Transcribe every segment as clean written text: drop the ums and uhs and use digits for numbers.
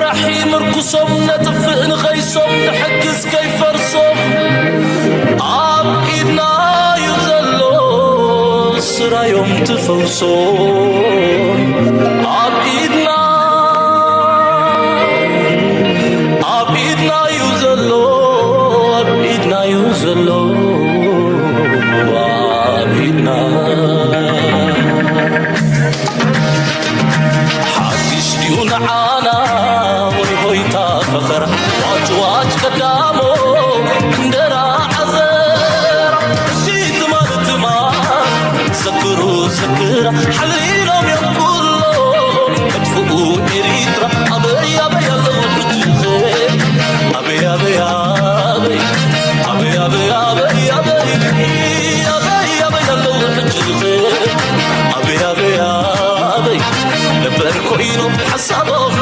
راحي مركوسهم نتفق نخيسهم نحجز كيف ارسم عبيدنا يزلو سرا يوم تفوسهم عبيدنا يزلو عبيدنا يزلو عبيدنا حدش ديون عانا ويهويتا فخر واج قدامو كندرا عزر جيت مالت ما سكروا سكرا حليلهم يقولوا ادفقوا إريترا أبي أبي الله وحجزي أبي أبي أبي أبي أبي أبي أبي أبي أبي الله وحجزي أبي أبي أبي لبركوينهم حسابهم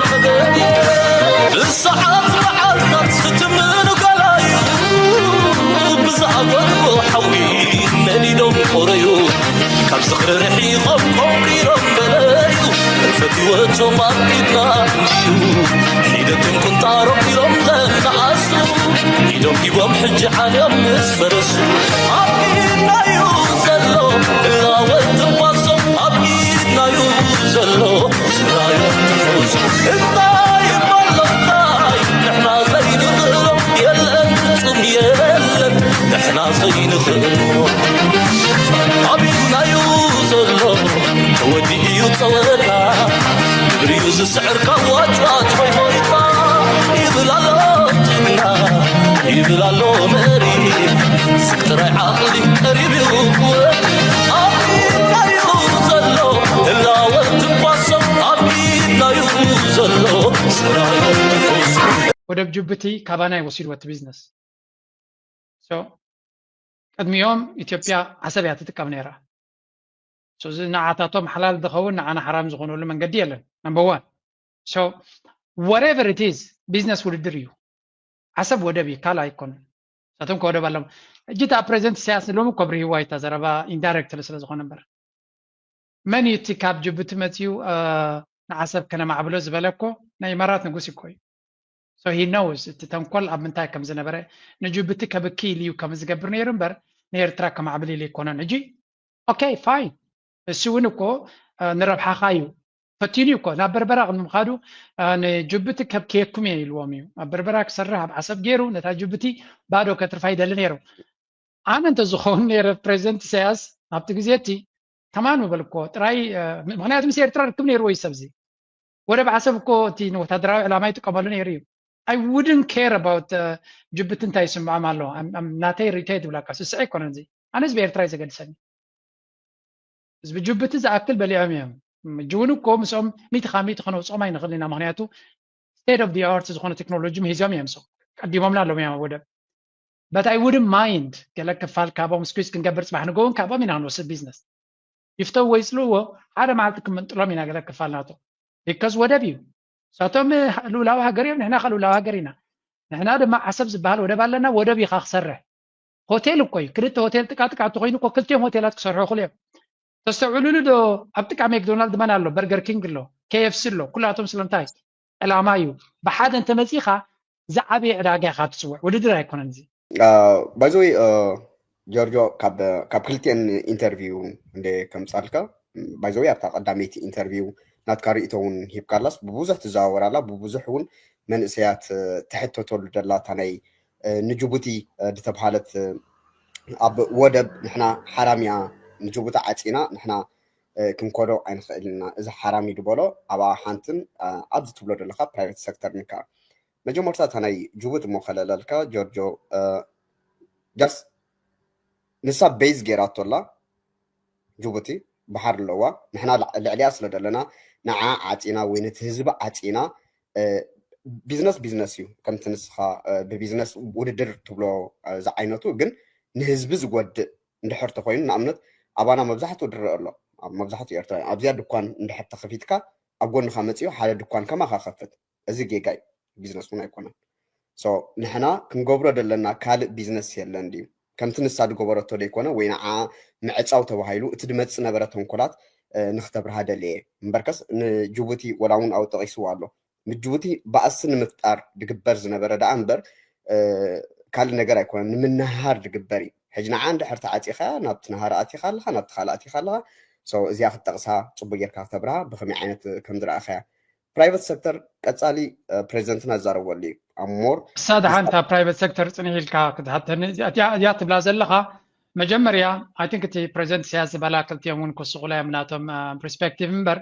الساعات معلقات ستمن وقلايو بزعبت وحوي مليلهم قريو كم صخر رحيقهم قمريهم بلايو الفتواتهم عبيدنا عنديو حيدتهم كنت عرب يوم غن عاسو حيدهم يبهم حج عليهم نسفرسو عبيدنا يوزلو إلا والتواصل عبيدنا يوزلو سرايا تفوزو الطايب والله الطايب نحنا زين غيرهم يلا انتم يلا نحنا زين غيرهم عبيدنا يوزلو تودي يتصوركا بريوز السعر كواج واج هوي هويطا يبلالو مري سكتر عقلي قريب يغوى عبيدنا يوزلو إلا والتقوصم عبيدنا يوزلو سرايا تفوزو ودب جبتي كابانا يوصير وات بيزنس قدم يوم إثيوبيا عسبيا تتكام نيرا زي نعاتاتهم حلال دخون نعانا حرام زغونو لمن قد يلن number 1 so whatever it is business will do you عسب ودبي كالا يكون ساتم كودب علم جيت ابريزنت سياس لوم كبري وايتا زربا اندايركت لسلازغون نمبر من يتكاب جبت متيو نعسب كنا معبلو زبلكو ناي مرات نغوسي كوي so he knows تتنقل اب منتاي كم زنبره نجبت كبكي ليو كم زغبر نيرمبر نير تراك معبلي لي كونا نجي اوكي فاين السونكو نربح خايو فتينيكو نابربرا غنمخادو نجبتي كبكيكم يلوميو بربرا كسرها بحسب غيرو نتا جبتي بادو كتر فايده لنيرو انا انت زخون نير بريزنت سياس نابت غزيتي تمام بالكو تراي مغنياتم سير ترى كم نير ويسبزي ولا بحسب كو تي نو تدراو علامه يتقبلون يريو I wouldn't care about جبت انت يسمع مالو I'm not irritated ولا كاس سعي كوننزي انا زبير تراي زغدسني زب جبت زاكل بلياميم جونو كوم سوم ميت خاميت خنو صوم اين خلينا مغنياتو state of the art زخونه تكنولوجي مهزام يمسو قديمهم لا لو يا ودب but I wouldn't mind كلك فال كابو مسكيس كنقبر صباح نقول كابو من هنوس البيزنس يفتو ويسلو هذا مالتكم من طلع من قالك فال ناتو because ودب يو ساتم لولاو هاغرينا نحن خلولاو هاغرينا نحن هذا ما حسب زبال ودب لنا ودب يخ خسره هوتيل كوي كريت هوتيل تقاطع تخينو كلتيهم هوتيلات كسرحو خليهم تستوعلوا له ابتكع ماكدونالد مان له برجر كينج له كي اف سي له كلاتهم سلنتاي الامايو بحد انت مزيخه زعبي عراقي خاطسوا ولد راي يكون انزي بايزوي جورجو كاب كلتين انترفيو عند كم صالكا بايزوي ابتا قداميتي انترفيو ناتكاريتون هيب كارلاس ببوزح تزاورالا ببوزحون من سيات تحت تول دلاتا ناي نجوبتي دتبحالت اب ودب نحنا حراميا نجوبتا عطينا نحنا كم كودو عين خيلنا اذا حرامي دبولو ابا حانتن ابز تبلو دلخا برايفت سيكتور نكا مجموعه تاناي جوبت مخللالكا جورجو جاس نسا بيز جيراتولا جوبتي بحر اللوا نحنا العلياس لدلنا نعا عطينا وين تهزب عطينا بيزنس يو كم تنسخا ببيزنس وددر تبلو ز عينتو كن نهزب زغود اندحر تخوين نامنت ابانا مبزحتو درالو مبزحتو يرتا ابزيا دكان اندحر تخفيتكا اغون خامصيو حاله دكان كما خفت ازي جيجاي بيزنس ما يكون سو نحنا كنغبرو دلنا كال بيزنس يلندي كم تنساد غبرتو ديكونا وينا معصاو تبهايلو اتدمص نبرتون كولات نختبر هذا ليه مبركس جوبتي ولاون او تقيسو والو ንጅቡቲ ባእስን ምፍጣር ድግበር ዝነበረ ዳ እምበር ካልእ ነገር ኣይኮነን ንምንሃር ድግበር እዩ ሕጂ ንዓንድ ሕርታ ዓፂኻ ናብቲ ነሃር ኣቲኻ ኣለኻ ናብቲ ካልእ ኣቲኻ ኣለኻ እዚኣ ክትጠቕሳ ፅቡቅ ጌርካ ክትተብራ ብከመይ ዓይነት ከም ዝረኣኸያ ፕራይቬት ሴክተር ቀፃሊ ፕሬዚደንትና ዝዛረበሉ እዩ ኣብ ሞር ሳዳ ሓንታ ፕራይቬት ሴክተር ፅንሕ ኢልካ ክትሓተኒ እዚኣ ትብላ ዘለኻ መጀመርያ ኣይ ቲንክ እቲ ፕሬዚደንት ኢሳያስ ዝበላ ክልቲኦም እውን ክውስኹላ እዮም ናቶም ፐርስፔክቲቭ እምበር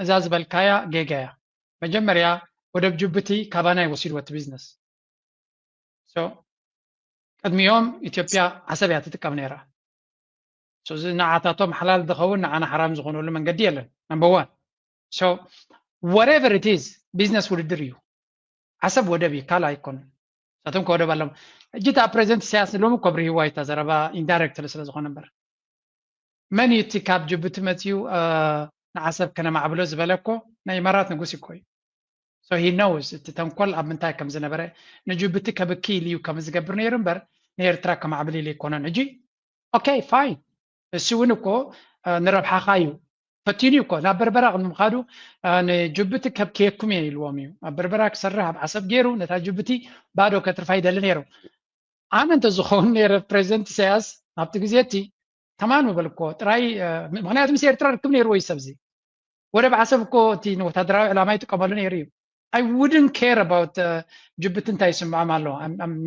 እዛ ዝበልካያ ጌጋ እያ መጀመርያ ወደብ ጅቡቲ ካባና ይወሲድዎ እቲ ቢዝነስ ቅድሚኦም ኢትዮጵያ ዓሰብ እያ ትጥቀም ነይራ እዚ ንዓታቶም ሓላል ዝኸውን ንዓና ሓራም ዝኾነሉ መንገዲ የለን ነምበር 1 so whatever it is ቢዝነስ ውድድር እዩ ዓሰብ ወደብ እዩ ካልእ ኣይኮነን ሳቶም ከወደብ ኣለዎም ሕጂ እታ ፕሬዚደንት ኢሳያስ ሎሚ ከብርሂዋ እታ ዘረባ ኢንዳይሬክትሊ ስለ ዝኾነ እምበር መን እዩ እቲ ካብ ጅቡቲ መፅኡ ንዓሰብ ከነማዕብሎ ዝበለኮ ናይ ኢማራት ንጉስ እኮ እዩ so he knows እቲ ተንኮል ኣብ ምንታይ ከም ዝነበረ ንጅቡቲ ከብኪል እዩ ከም ዝገብር ነይሩ እምበር ንኤርትራ ከማዕብል ኢሉ ይኮነን ሕጂ ኦኬ ፋይን እሱ እውን እኮ ንረብሓኻ እዩ ፈቲኑ እኮ ናብ በርበራ ንምኻዱ ንጅቡቲ ከብክየኩም እየ ኢልዎም እዩ ኣብ በርበራ ክሰርሕ ኣብ ዓሰብ ገይሩ ነታ ጅቡቲ ባዶ ከትርፋ ይደሊ ነይሩ ኣነ እንተዝኸውን ነይረ ፕሬዚደንት ኢሳያስ ኣብቲ ግዜ እቲ ተማን ምበልኮ ጥራይ ምክንያቱ ምስ ኤርትራ ርክብ ነይሩ ወይ ሰብዚ ወደብ ዓሰብ እኮ እቲ ንወታደራዊ ዕላማ ይጥቀመሉ ነይሩ እዩ I wouldn't care about ጅቡቲ እንታይ ይስምዖም ኣሎ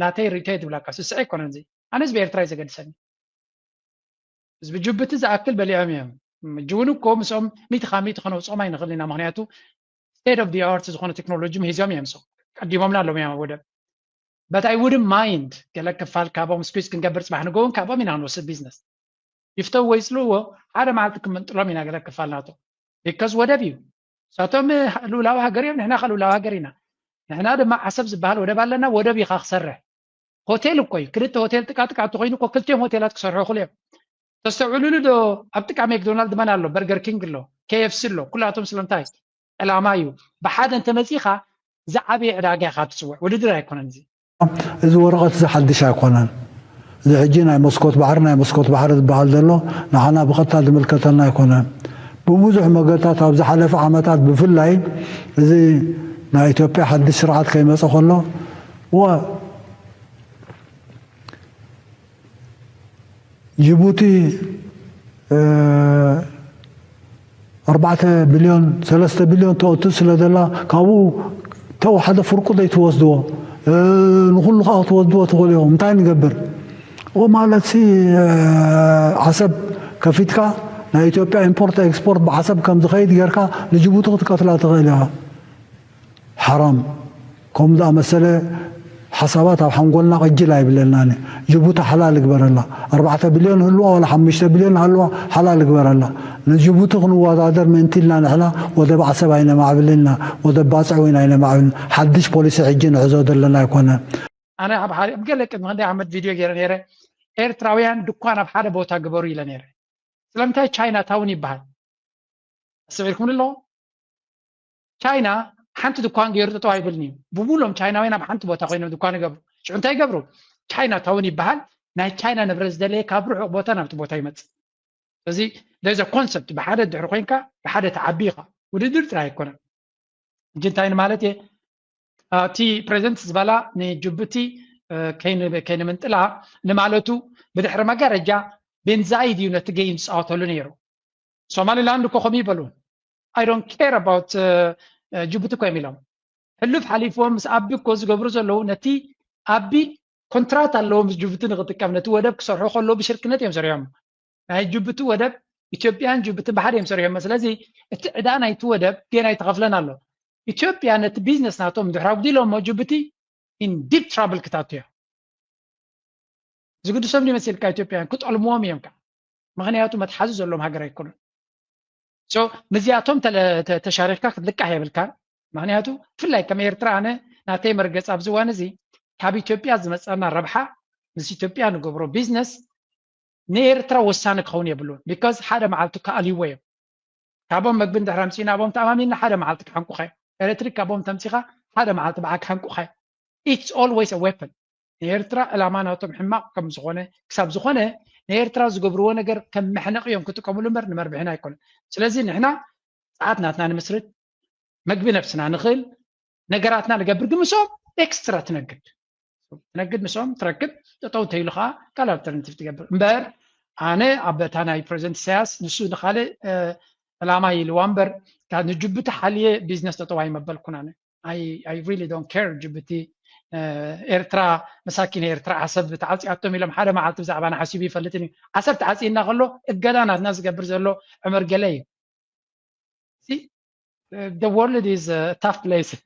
ናተይ ሪቴት ብላካ ስስዐ ይኮነን እዚ ኣነስ ብኤርትራ እዩ ዘገድሰኒ ህዝቢ ጅቡቲ ዝኣክል በሊዖም እዮም ጅውን እኮ ምስኦም ሚእቲ ካብ ሚእቲ ክነውፅኦም ኣይንኽእል ኢና ምክንያቱ ስቴት ኦፍ ዲ ኣርት ዝኾነ ቴክኖሎጂ ሂዞም እዮም ሶ ቀዲሞምና ኣሎም እዮም ወደብ but I wouldn't mind ገለ ክፋል ካብኦም ስኩዝ ክንገብር ፅባሕ ንጎውን ካብኦም ኢና ክንወስድ ቢዝነስ ይፍተው ወይ ፅልዎ ሓደ መዓልቲ ክምንጥሎም ኢና ገለ ክፋል ናቶ ቢካዝ ወደብ እዩ ሳቶም ልኡላዊ ሃገር እዮም ንሕና ከልኡላዊ ሃገር ኢና ንሕና ድማ ዓሰብ ዝበሃል ወደብ ኣለና ወደብ ኢኻ ክሰርሕ ሆቴል እኮ እዩ ክልተ ሆቴል ጥቃጥቃ እንተኮይኑ እኮ ክልቲኦም ሆቴላት ክሰርሑ ይኽእሉ እዮም ተስተውዕሉሉ ዶ ኣብ ጥቃ ሜክዶናልድ መን ኣሎ በርገር ኪንግ ኣሎ KFC ኣሎ ኩላቶም ስለምንታይ ዕላማ እዩ ብሓደ እንተመፂኻ ዝዓበየ ዕዳጋ ኢኻ ትፅውዕ ውድድር ኣይኮነን እዚ ወረቐት ዝሓድሽ ኣይኮነን እዚ ሕጂ ናይ መስኮት ባሕሪ ዝበሃል ዘሎ ንዓና ብቐጥታ ዝምልከተና ኣይኮነን بوزح مقطعات أو زحلف عمتات بفلاي زي نا إثيوبيا حد السرعات كيما سخلوا و جيبوتي 4 بليون 3 بليون توصل دلا كابو تو حدا فرق ده يتوزدوا نقول له توزدوا تقولهم متى نقبر ومالتي حسب كفيتك نا إثيوبيا إمبورت إكسبورت بحسب كم زخيد غيرك لجيبوتي تقتلها تغيلها حرام كم ذا مسألة حسابات أو حنقولنا قجلا يبللناني جيبوتي حلال كبر الله 4 بليون هلوا ولا 5 بليون هلوا حلال كبر الله نجيبوتي غنوا هذا من تلنا نحنا وده بعسب عينا معبلنا وده باصع وين عينا معبلنا حدش بوليس عجين عزود لنا يكون أنا بقول لك ما عندي عمل فيديو غير نيره إيرتراويان دكان بحدا بوتا جبوري لنيره سلامتها تشاينا تاوني بحال سويلكم الله تشاينا حنت دكان غير تطوعي بالنيم بقولهم تشاينا وين بحنت بوتا وين دكان جبروا شو أنت يجبروا تشاينا تاوني بحال ناي تشاينا نبرز دليل كابرو بوتا نبت بوتا يمت فزي there's a concept بحدا دحرقينك بحدا تعبيقة ودير تراي كنا جنتاين مالتي تي بريزنت زبالا نجبتي كاين من طلع نمالتو بدحر ما جرجا بين زايد يونت جيمز اوتولو نيرو سومالي لاند كو خمي بلون I don't care about جبتي كو يميلهم حلف حليفهم مس ابي كوز غبرو زلو نتي ابي كونترات اللو مس جبتي نغتكم نتي ودب كسرحو خلو بشركنت يمسريهم هاي جبتي ودب ኢትዮጵያን ጅቡቲ ባህር የምሰሪው ስለዚህ እዳና ይትወደብ ገና ይተኸፍለና ኣሎ ኢትዮጵያ ነት ቢዝነስ ናቶም ድሕራው ዲሎም ጅቡቲ in deep trouble ክታትያ ዝግዱ ሰም ሊመስልካ ኢትዮጵያን ክጠልሞም እዮም ምክንያቱ መትሓዝ ዘሎም ሃገር አይኮኑ ሶ ነዚያቶም ተሻሪክካ ክትልቃሕ የብልካ ምክንያቱ ፍላይ ከም ኤርትራ ኣነ ናተይ መርገጽ ኣብ ዝዋን እዚ ካብ ኢትዮጵያ ዝመጻና ረብሓ ምስ ኢትዮጵያ ንገብሮ ቢዝነስ نيرترا وسانك خوني يبلون because حدا معلتك أليوية كابون مقبل دحرام سينا بوم تأمامين حدا معلتك حنكو خي إلكتريك كابون تمسيخا حدا معلتك بعك حنكو خي it's always a weapon نيرترا الأمانة وتم حماق كم زخونة كسب زخونة نيرترا زقبروا نجر كم محنق يوم كنتو كملوا نمر بحنا يكون سلازين إحنا ساعتنا أثناء مسرد مقبي نفسنا نخل نقراتنا نقبر قمسهم اكسترا تنقد مسهم تركب تطو تيلخا قال الترنتيف تقبر مبر انا ابتانا بريزنت سياس نسو دخاله العما يلوامبر كان نجبت حاليه بيزنس تطوعي مبلكون انا I really don't care جبتي إرترا مساكين إرترا عصب تعالي أتوم إلى محل ما عالت بزعبان حسيبي فلتني عصب تعالي إننا قلوا الجدانة الناس قبر زلوا عمر قلي see the world is a tough place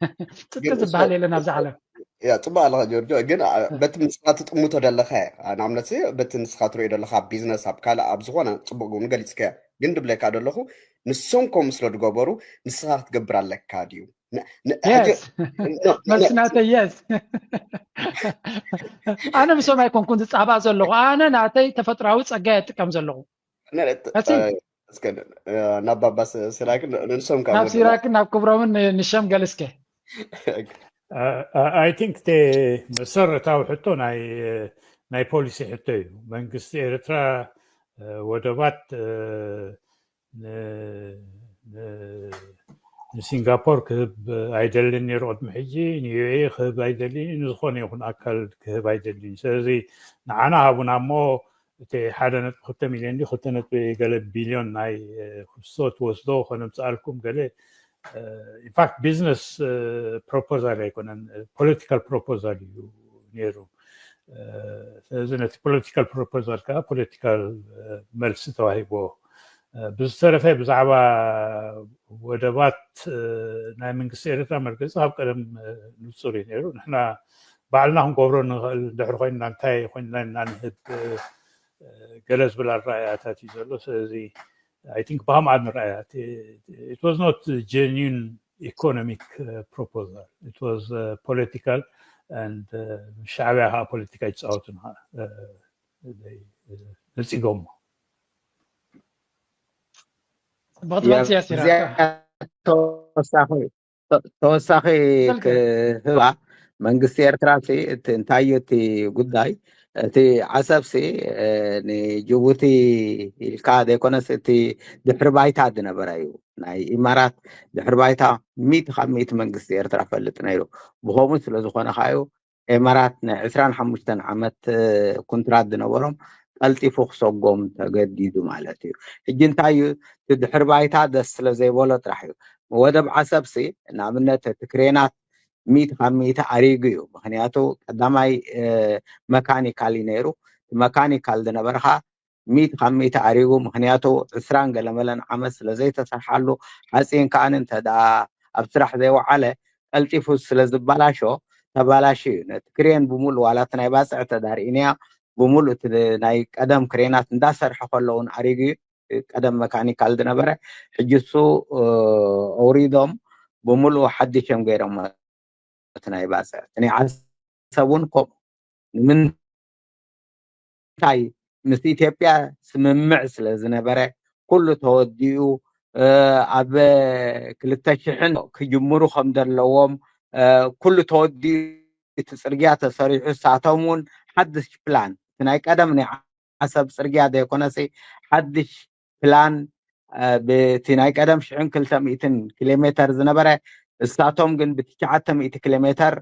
تتكذب بحالي لنا بزعله يا طبعا الله جورجو جن بت نسخات تقمتو دلخا أنا عملتي بت نسخات روي دلخا بيزنس أب كلا أب زخونا تبغوا نقول سكا جن دبلة كادو لخو نسونكم سلود جبرو نسخات جبر على كاديو yes مسناتي yes أنا مسوي يكون كنت صعب زلوا أنا نعطي تفتراوي صجات كم زلوا اسكن نبا بس سراك نسوم كام ناب سراك ناب كبرامن نشام جالسكه I think the مسرتاو حتى ناي بوليسي حتى منقص إرترا ودوات سنغافور كهب عيدلين يرود محيجي نيوي كهب عيدلين نزخون يكون أكل كهب عيدلين سازي نعنا هابونا مو تي حدا خطة مليون دي خطة نتبه قلب بليون ناي خصوت وصدو خنم سألكم قلب in fact business proposal يكون political proposal نيرو زنت political proposal كا political ملس تواهيبو بزترفه بزعبا ودبات ناي من قصيرتها مركز هاب قدم نصوري نيرو نحنا بعلنا هم قبرون دحر خوينا نتاي خوينا نهد جلس بالرأيات هاتي زي I think بهم عن الرأيات it was not a genuine economic proposal it was political and شعبها politica it's out let's go بغض سياسي توساخي كهوا መንግስቲ ኤርትራ እንታይ እቲ ጉዳይ እቲ ዓሰብሲ ንጅቡቲ ኢልካ ዘይኮነስ እቲ ድሕሪ ባይታ ዝነበረ እዩ ናይ ኢማራት ድሕሪ ባይታ 100% መንግስቲ ኤርትራ ፈልጥ ነይሩ ብኸምኡ ስለ ዝኾነ ካዩ ኢማራት ናይ 25 ዓመት ኮንትራት ዝነበሮም ቀልጢፉ ክሰጎም ተገዲዱ ማለት እዩ ሕጂ እንታይ እዩ ድሕሪ ባይታ ደስ ስለ ዘይበሎ ጥራሕ እዩ ወደብ ዓሰብሲ ንኣብነት እቲ ክሬናት 100% አሪግዩ ምክንያቱ ቀዳማይ መካኒካሊ ነይሩ መካኒካል ዝነበርካ 100% አሪጉ ምክንያቱ 20 ገለመለን ዓመት ስለዘይ ተሰርሓሉ ሓፂን ከኣን እንተዳ ኣብ ስራሕ ዘይወዓለ ቀልጢፉ ስለዝባላሾ ተባላሽ እዩ ነቲ ክሬን ብሙሉ ዋላት ናይ ባፅዕ ተዳርኢንያ ብሙሉ ናይ ቀደም ክሬናት እንዳሰርሐ ከለውን አሪጉ ቀደም መካኒካል ዝነበረ ሕጅሱ አውሪዶም ብሙሉ ሓድሽም ገይሮም ናይ ባፅዕ እኔ ዓሰቡን ኮም ምን ታይ ምስ ኢትዮጵያ ስምምዕ ስለ ዝነበረ ኩሉ ተወዲኡ ኣብ 2000 ክጅምሩ ከም ዘለዎም ኩሉ ተወዲኡ እቲ ፅርግያ ተሰሪሑ ሳቶምን ሓድሽ ፕላን ናይ ቀደም ናይ ዓሰብ ፅርግያ ዘይኮነሲ ሓድሽ ፕላን በቲ ናይ ቀደም 200 ኪሎ ሜትር ዝነበረ እሳቶም ግን ብ900 ኪሎ ሜትር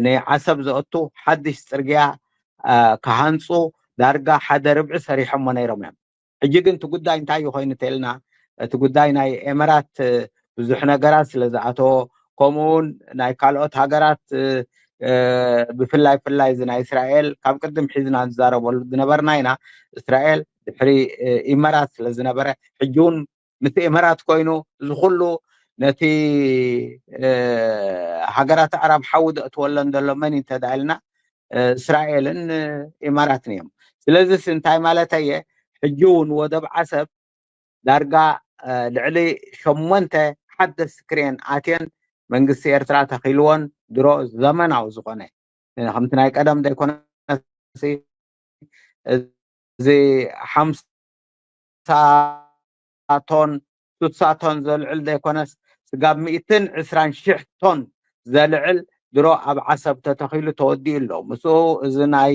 ናይ ዓሰብ ዘእቱ ሓድሽ ፅርግያ ካሃንፁ ዳርጋ ሓደ ርብዒ ሰሪሖም ነይሮም እዮም ሕጂ ግን ትጉዳይ እንታይ ኮይኑ ተልና እቲ ጉዳይ ናይ ኤምራት ብዙሕ ነገራት ስለ ዝኣተዎ ከምኡውን ናይ ካልኦት ሃገራት ብፍላይ ናይ እስራኤል ካብ ቅድም ሒዝና ዝዛረበሉ ዝነበርና ኢና እስራኤል ድሕሪ ኢማራት ስለ ዝነበረ ሕጂውን ምስ ኢማራት ኮይኑ ዝኩሉ ነቲ ሃገራት ዓረብ ሓውድ እትወለን ዘሎ መን እንተዳልና እስራኤልን ኢማራትን እዮም ስለዚህ እንታይ ማለት እየ ሕጂውን ወደብ ዓሰብ ዳርጋ ልዕሊ 8 ሓደስ ክሬን ኣትየን መንግስቲ ኤርትራ ተኺልዎን ድሮ ዘመናዊ ዝኾነ ከምቲ ናይ ቀደም ዘይኮነሲ እዚ 50 ቶን 60 ቶን ዘልዕል ዘይኮነስ ስጋብ 120,000 ቶን ዘልዕል ድሮ ኣብ ዓሰብ ተተኺሉ ተወዲኡ ኣሎ ምስኡ እዚ ናይ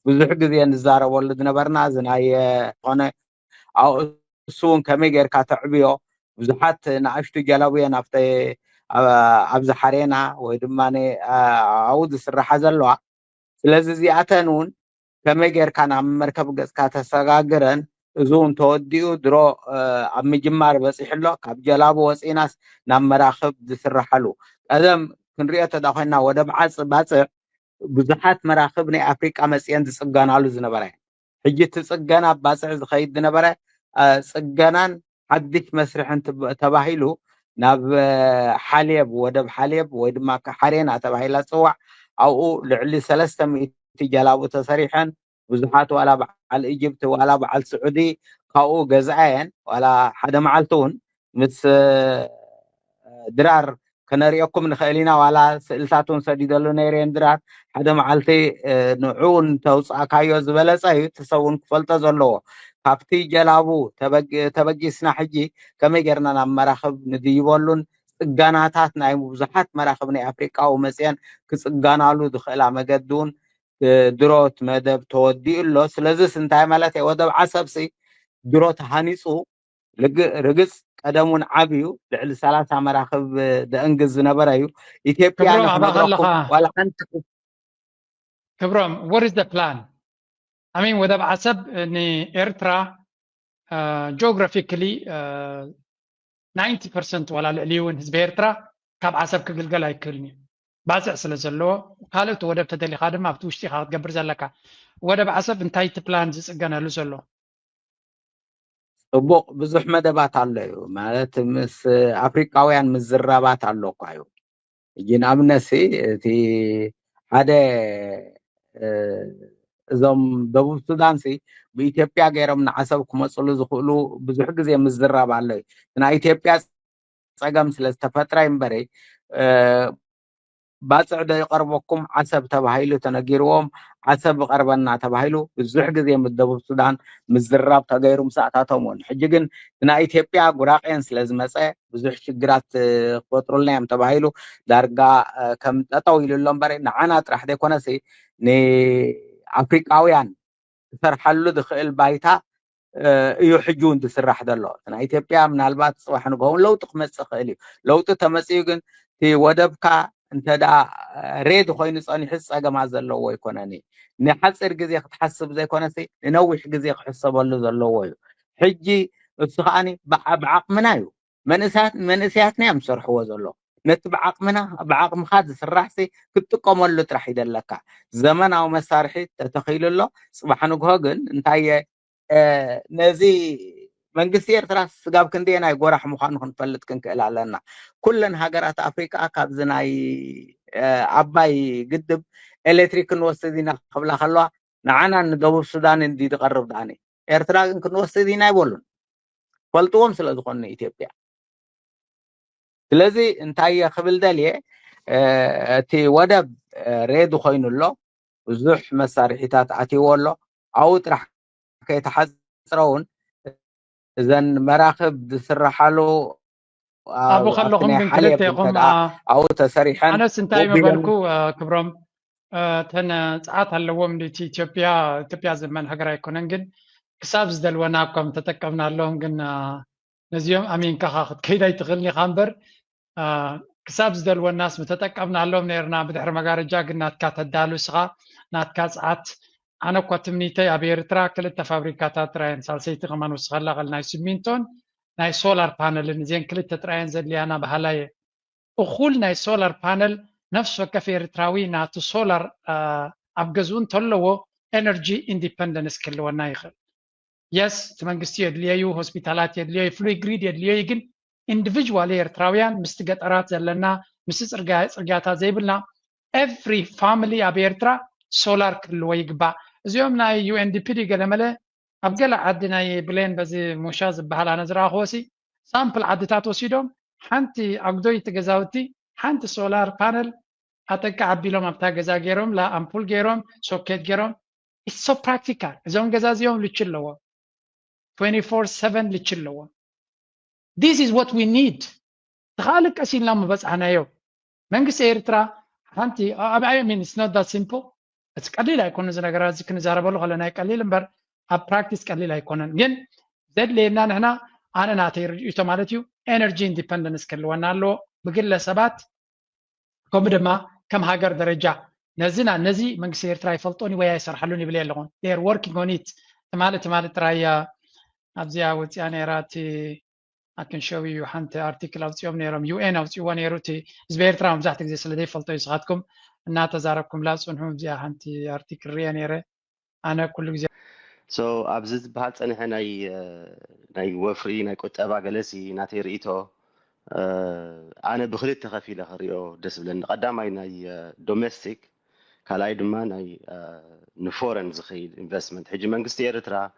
ብዙሕ ግዜ ንዛረበሉ ዝነበርና እዚ ናይ ዝኾነ እሱውን ከመይ ጌርካ ተዕብዮ ብዙሓት ንኣሽቱ ጀላብያ ናብቲ ኣብዚ ሓሬና ወይ ድማ ኣብኡ ዝስራሓ ዘለዋ ስለዚ እዚኣተን እውን ከመይ ጌርካ ናብ መርከብ ገፅካ ተሰጋግረን እዚ እውን ተወዲኡ ድሮ ኣብ ምጅማር በፂሑ ኣሎ ካብ ጀላቡ ወፂናስ ናብ መራኽብ ዝስራሓሉ ቀደም ክንሪኦ ተዳኺና ወደብ ባፅዕ ብዙሓት መራኽብ ናይ ኣፍሪቃ መፅአን ዝፅገናሉ ዝነበረ ሕጂ እቲ ፅገና ባፅዕ ዝኸይድ ዝነበረ ፅገናን ሓድሽ መስርሕን ተባሂሉ ናብ ሓሌብ ወደብ ሓሌብ ወይ ድማ ሓሬና ተባሂላ ፅዋዕ ኣብኡ ልዕሊ 300 ጀላቡ ተሰሪሐን ብዙሓት ዋላ በዓል ኢጅፕት ዋላ በዓል ስዑዲ ካብኡ ገዝአየን ዋላ ሓደ መዓልቲ እውን ምስ ድራር ከነሪአኩም ንኽእል ኢና ዋላ ስእልታት እውን ሰዲደሉ ነይረን ድራር ሓደ መዓልቲ ንዑን ተውፃእካዮ ዝበለፀ እዩ ትሰውን ክፈልጦ ዘለዎ ካብቲ ጀላቡ ተበጊስና ሕጂ ከመይ ጌርና ናብ መራኽብ ንድይበሉን ፅጋናታት ናይ ብዙሓት መራኽብ ናይ ኣፍሪቃዊ መፅአን ክፅጋናሉ ዝኽእላ መገዲ እውን ድሮት መደብ ተወዲኡ ኣሎ ስለዚ እንታይ ማለት እዩ ወደብ ዓሰብሲ ድሮ ተሃኒፁ ርግፅ ቀደም እውን ዓብዩ ልዕሊ 30 መራኽብ ደእንግዝ ዝነበረ እዩ ኢትዮጵያ ዋላ ሓንቲ ክብሮም what is the plan I mean ወደብ ዓሰብ ንኤርትራ geographically 90% ዋላ ልዕሊ እውን ህዝቢ ኤርትራ ካብ ዓሰብ ክግልገል ኣይክእልን እዩ ባፅዕ ስለ ዘለዎ ካልኦት ወደብ ተደሊኻ ድማ ኣብቲ ውሽጢ ኢኻ ክትገብር ዘለካ ወደብ ዓሰብ እንታይ እቲ ፕላን ዝፅገነሉ ዘሎ ፅቡቅ ብዙሕ መደባት ኣሎ እዩ ማለት ምስ ኣፍሪቃውያን ምዝራባት ኣሎ እኳ እዩ እጂ ንኣብነት እቲ ሓደ እዞም ደቡብ ሱዳን ብኢትዮጵያ ገይሮም ንዓሰብ ክመፅሉ ዝኽእሉ ብዙሕ ግዜ ምዝራብ ኣሎ እዩ ናይ ኢትዮጵያ ፀገም ስለ ዝተፈጥረ እምበረ ባፅዕ ዶ ይቐርበኩም ዓሰብ ተባሂሉ ተነጊርዎም ዓሰብ ቀርበና ተባሂሉ ብዙሕ ግዜ ምስ ደቡብ ሱዳን ምዝራብ ተገይሩ ምስኣታቶም እውን ሕጂ ግን ናይ ኢትዮጵያ ጉራቄን ስለ ዝመፀ ብዙሕ ሽግራት ክፈጥሩልና እዮም ተባሂሉ ዳርጋ ከም ጠጠው ኢሉ ኣሎ እምበረ ንዓና ጥራሕ ዘይኮነሲ ንኣፍሪቃውያን ዝሰርሓሉ ዝኽእል ባይታ እዩ ሕጂ እውን ዝስራሕ ዘሎ ናይ ኢትዮጵያ ምናልባት ፅባሕ ንግሆን ለውጢ ክመፅእ ክእል እዩ ለውጢ ተመፅኡ ግን እቲ ወደብካ እንተዳ ሬድ ኮይኑ ፀኒሑ ፀገማት ዘለዎ ይኮነኒ ንሓፂር ግዜ ክትሓስብ ዘይኮነሲ ንነዊሕ ግዜ ክሕሰበሉ ዘለዎ እዩ ሕጂ እሱ ከዓኒ ብዓቕምና እዩ መንእሰያትና እዮም ዝሰርሕዎ ዘሎ ነቲ ብዓቕምኻ ዝስራሕ ክትጥቀመሉ ጥራሕ ይደለካ ዘመናዊ መሳርሒ ተተኺሉ ኣሎ ፅባሕ ንግሆ ግን እንታይ ነዚ መንግስቲ ኤርትራ ስጋብ ክንደይ ናይ ጎራሕ ምዃኑ ክንፈልጥ ክንክእል ኣለና ኩለን ሃገራት ኣፍሪቃ ካብዚ ናይ ኣባይ ግድብ ኤሌክትሪክ ክንወስድ ኢና ክብላ ከለዋ ንዓና ንደቡብ ሱዳን እንዲ ዝቐርብ ዳኒ ኤርትራ ግን ክንወስድ ኢና ይበሉን ፈልጥዎም ስለ ዝኾኑ ኢትዮጵያ ስለዚ እንታይ ክብል ደልየ እቲ ወደብ ሬድ ኮይኑ ኣሎ ብዙሕ መሳርሒታት ኣትይዎ ኣሎ ኣብኡ ጥራሕ ከይተሓፅረውን እዘን መራኽብ ዝስራሓሉ ኣብኡ ከለኹም ግን ክልተ ኢኹም ኣብኡ ተሰሪሐን ኣነስ እንታይ መበልኩ ክብሮም ተን ፀዓት ኣለዎም ኢትዮጵያ ዘመን ሃገር ኣይኮነን ግን ክሳብ ዝደልወና እኳም ተጠቀምናለዎም ግን ነዚኦም ኣሚንካ ክትከይድ ኣይትኽእልኒ ኢኻ እምበር ክሳብ ዝደልወናስ ምተጠቀምናለዎም ነርና ብድሕሪ መጋረጃ ግን ናትካ ተዳሉ ስኻ ናትካ ፀዓት ኣነ እኳ ትምኒተይ ኣብ ኤርትራ ክልተ ፋብሪካታት ጥራየን ሳልሰይቲ ከማን ወስኸላ ኸል ናይ ሲሚንቶን ናይ ሶላር ፓነልን እዚአን ክልተ ጥራየን ዘድልያና ባህላየ እኹል ናይ ሶላር ፓነል ነፍሲ ወከፍ ኤርትራዊ ናቱ ሶላር ኣብ ገዝኡ እንተለዎ ኤነርጂ ኢንዲፐንደንስ ክህልወና ይኽእል የስ እቲ መንግስቲ የድልየዩ ሆስፒታላት የድልየዩ ፍሉይ ግሪድ የድልየዩ ግን ኢንዲቪጁዋል ኤርትራውያን ምስቲ ገጠራት ዘለና ምስ ፅርግያታት ዘይብልና ኤቭሪ ፋሚሊ ኣብ ኤርትራ ሶላር ክህልዎ ይግባእ እዚኦም ናይ ዩኤንዲፒዲ ገለመለ ኣብ ገለ ዓዲ ናይ ብሌን በዚ ሙሻ ዝበሃል ኣነ ዝረኣኽቦሲ ሳምፕል ዓድታት ወሲዶም ሓንቲ ኣግዶይቲ ገዛውቲ ሓንቲ ሶላር ፓነል ኣጠቃ ዓቢሎም ኣብታ ገዛ ገይሮም ኣምፑል ገይሮም ሶኬት ገይሮም ኢትስ ሶ ፕራክቲካል እዞም ገዛ እዚኦም ልች ኣለዎ 24/7 ልች ኣለዎ this is what we need ተኻልቅ ቀሲልና መበፅሓናዮ መንግስቲ ኤርትራ ሓንቲ I mean it's not that simple it's ቀሊል ኣይኮነ እዚ ነገራት እዚ ክንዛረበሉ ከለና ቀሊል እምበር ኣብ ፕራክቲስ ቀሊል ኣይኮነን ግን ዘድልየና ንሕና ኣነ ናተይ ርድኢቶ ማለት እዩ ኤነርጂ ኢንዲፐንደንስ ክህልወና ኣለዎ بقول سبات كم دما كم هاجر درجة نزنا نزي منكسير تراي فلطوني ويا يسرحلوني بلي لغون they're working on it تمالت رايا أبزيا وتياني راتي I can show you حنت article أوتيوم نيرم UN أوتيوم نيروتي زبير ترام زحتك زي سلدي فلطوي صغاتكم إنها تزاربكم لا سنهم زي حنتي article ريا نيرة أنا كل زي So أبزت بحث أنا هنا ناي وفري ناي كنت أبغى جلسي ناتي ريتو أنا بخلت تخافي لخريو دس لأن قدامي ناي domestic كلاي دما ناي نفورن زخيل investment حجي منقستي إرترا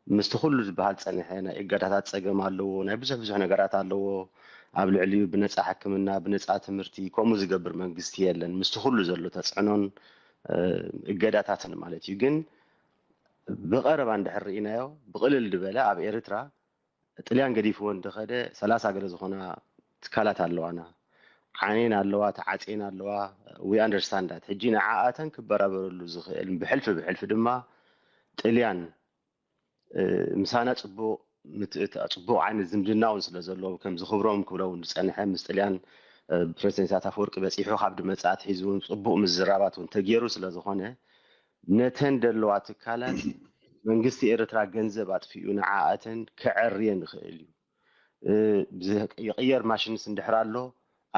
مستخل بحث أنا هنا إجارات سجم على ناي بزح نجارات على قبل عليه بنص حكمنا بنص تمرتي كم زجبر منقستي لأن مستخل زلوا تسعنون إجارات مالتي جن بقرب عند حرينايو بقلل دبلا أب إيرترا طليان قديفون دخده 3 غير زخنا تكالات اللوانا عانين اللوا تعاطين اللوا we understand that حجينا عاءتن كبرابرلو زخيل بحلف دما طليان مسانا صبو صبو عين الزمدناون ስለዘለዎ ከም ዝኽብሮም ክብለውን ዝጸንሐ ምስ طليان ፕሬዝዳንት አፈወርቂ በፂሑ ካብ ድመጻት ሒዙን ጽቡቕ ምዝራባቱን ተገይሩ ስለዝኾነ ነተን ደለዋ ትካላት መንግስቲ ኤርትራ ገንዘብ አጥፊኡ ንዓኣተን ክዕርየን ይኽእል እዩ ይቕየር ማሽንስ እንድሕር ኣሎ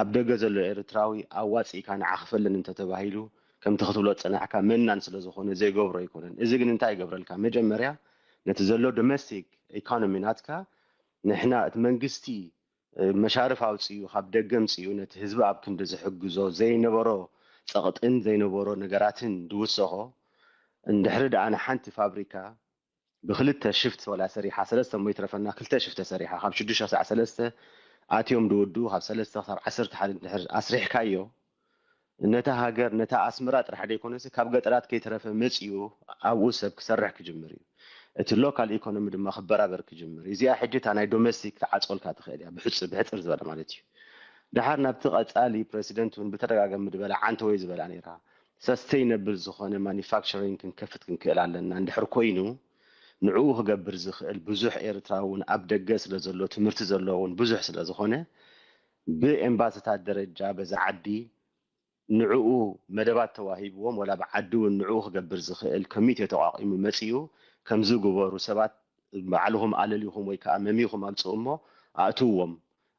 ኣብ ደገ ዘሎ ኤርትራዊ ኣዋፂኢካ ንዓኽፈለን እንተተባሂሉ ከም ትኽትብሎ ፀናሕካ መናን ስለ ዝኾነ ዘይገብሮ ኣይኮነን እዚ ግን እንታይ ይገብረልካ መጀመርያ ነቲ ዘሎ ዶሜስቲክ ኢኮኖሚ ናትካ ንሕና እቲ መንግስቲ መሻርፍ ኣውፅኡ ካብ ደገ ምፅኡ ነቲ ህዝቢ ኣብ ክንዲ ዝሕግዞ ዘይነበሮ ፀቕጥን ዘይነበሮ ነገራትን ድውሰኾ እንድሕር ደኣነ ሓንቲ ፋብሪካ ብክልተ ሽፍት ወላ ሰሪሓ 3 ሞ ይትረፈና ክልተ ሽፍት ሰሪሓ ካብ 6 ሳዕ 3 ኣትዮም ድወዱ ካብ 3 ሳዕ 11 እንድሕር ኣስሪሕካዮ ነታ ሃገር ነታ ኣስመራ ጥራሕ ደይኮነስ ካብ ገጠራት ከይተረፈ መፅኡ ኣብኡ ሰብ ክሰርሕ ክጅምር እዩ እቲ ሎካል ኢኮኖሚ ድማ ክበራበር ክጅምር እዚኣ ሕጂታ ናይ ዶሜስቲክ ተዓፅልካ ትኽእል እያ ብሕፅር ዝበለ ማለት እዩ ድሓር ናብቲ ቀፃሊ ፕሬዚደንቱን ብተደጋገሚ ድበላ ዓንተ ወይ ዝበላ ነይራ sustainable ዝኾነ manufacturing ክንከፍት ክንክእል ኣለና እንድሕር ኮይኑ ንዕኡ ክገብር ዝኽእል ብዙሕ ኤርትራውን ኣብ ደገ ስለ ዘሎ ትምህርቲ ዘለውን ብዙሕ ስለ ዝኾነ ብኤምባሲታት ደረጃ በዛ ዓዲ ንዕኡ መደባት ተዋሂብዎም ወላ ብዓዲ እውን ንዕኡ ክገብር ዝኽእል ኮሚቴ ተቋቂሙ መፅኡ ከም ዝግበሩ ሰባት ባዕልኹም ኣለሊኹም ወይ ከዓ መሚኹም ኣምፅኡ እሞ ኣእትዎም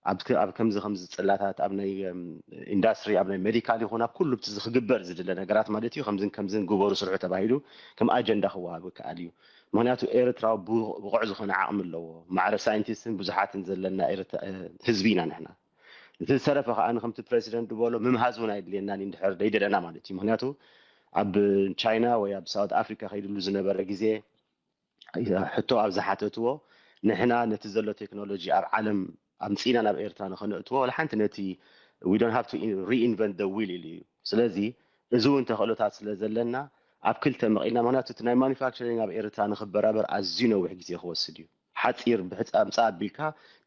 ኣብ ከምዚ ፅላታት ኣብ ናይ ኢንዳስትሪ ኣብ ናይ ሜዲካል ይኹን ኣብ ኩሉ ዝኽግበር ዝድለ ነገራት ማለት እዩ ከምዝን ግበሩ ስርሑ ተባሂሉ ከም ኣጀንዳ ክወሃብ ከኣል እዩ ምክንያቱ ኤርትራዊ ብቑዕ ዝኾነ ዓቕሚ ኣለዎ ማዕረ ሳይንቲስትን ብዙሓትን ዘለና ህዝቢ ኢና ንሕና እቲ ዝሰረፈ ከዓ ከምቲ ፕሬዚደንት ድበሎ ምምሃዝ እውን ኣይድልየናን እንድሕር ደይደለና ማለት እዩ ምክንያቱ ኣብ ቻይና ወይ ኣብ ሳውት ኣፍሪካ ከይድሉ ዝነበረ ግዜ ሕቶ ኣብ ዝሓተትዎ ንሕና ነቲ ዘሎ ቴክኖሎጂ ኣብ ዓለም ኣምፂና ናብ ኤርትራ ንኽነእትዎ ወላ ሓንቲ ነቲ we don't have to reinvent the wheel ኢሉ እዩ ስለዚ እዚ እውን ተኽእሎታት ስለ ዘለና ኣብ ክልተ መቒና ምክንያቱ እቲ ናይ ማኒፋክቸሪንግ ኣብ ኤርትራ ንኽበራበር ኣዝዩ ነዊሕ ግዜ ክወስድ እዩ ሓፂር ብሕፃምፃ ኣቢልካ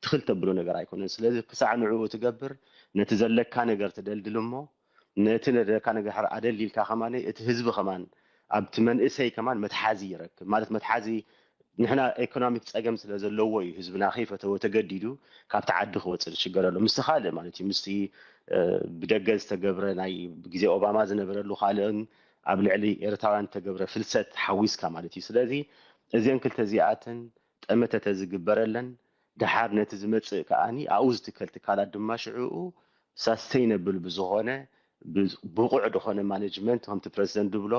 ትኽል ተብሎ ነገር ኣይኮነን ስለዚ ክሳዕ ንዕኡ ትገብር ነቲ ዘለካ ነገር ትደልድል እሞ ነቲ ዘለካ ነገር ኣደሊልካ ከማነ እቲ ህዝቢ ከማን ኣብቲ መንእሰይ ከማን መትሓዚ ይረክብ ማለት መትሓዚ ንሕና ኢኮኖሚክ ፀገም ስለ ዘለዎ እዩ ህዝብና ከይፈተወ ተገዲዱ ካብቲ ዓዲ ክወፅእ ዝሽገር ኣሎ ምስቲ ካልእ ማለት እዩ ምስቲ ብደገ ዝተገብረ ናይ ግዜ ኦባማ ዝነበረሉ ካልእን ኣብ ልዕሊ ኤርትራውያን ተገብረ ፍልሰት ሓዊስካ ማለት እዩ ስለዚ እዚአን ክልተ እዚኣተን ጠመተተ ዝግበረለን ድሓር ነቲ ዝመፅእ ከዓኒ ኣብኡ ዝትከል ትካላት ድማ ሽዑኡ ሳስተይነብል ብዝኾነ ብቑዕ ዝኾነ ማኔጅመንት ከምቲ ፕሬዚደንት ድብሎ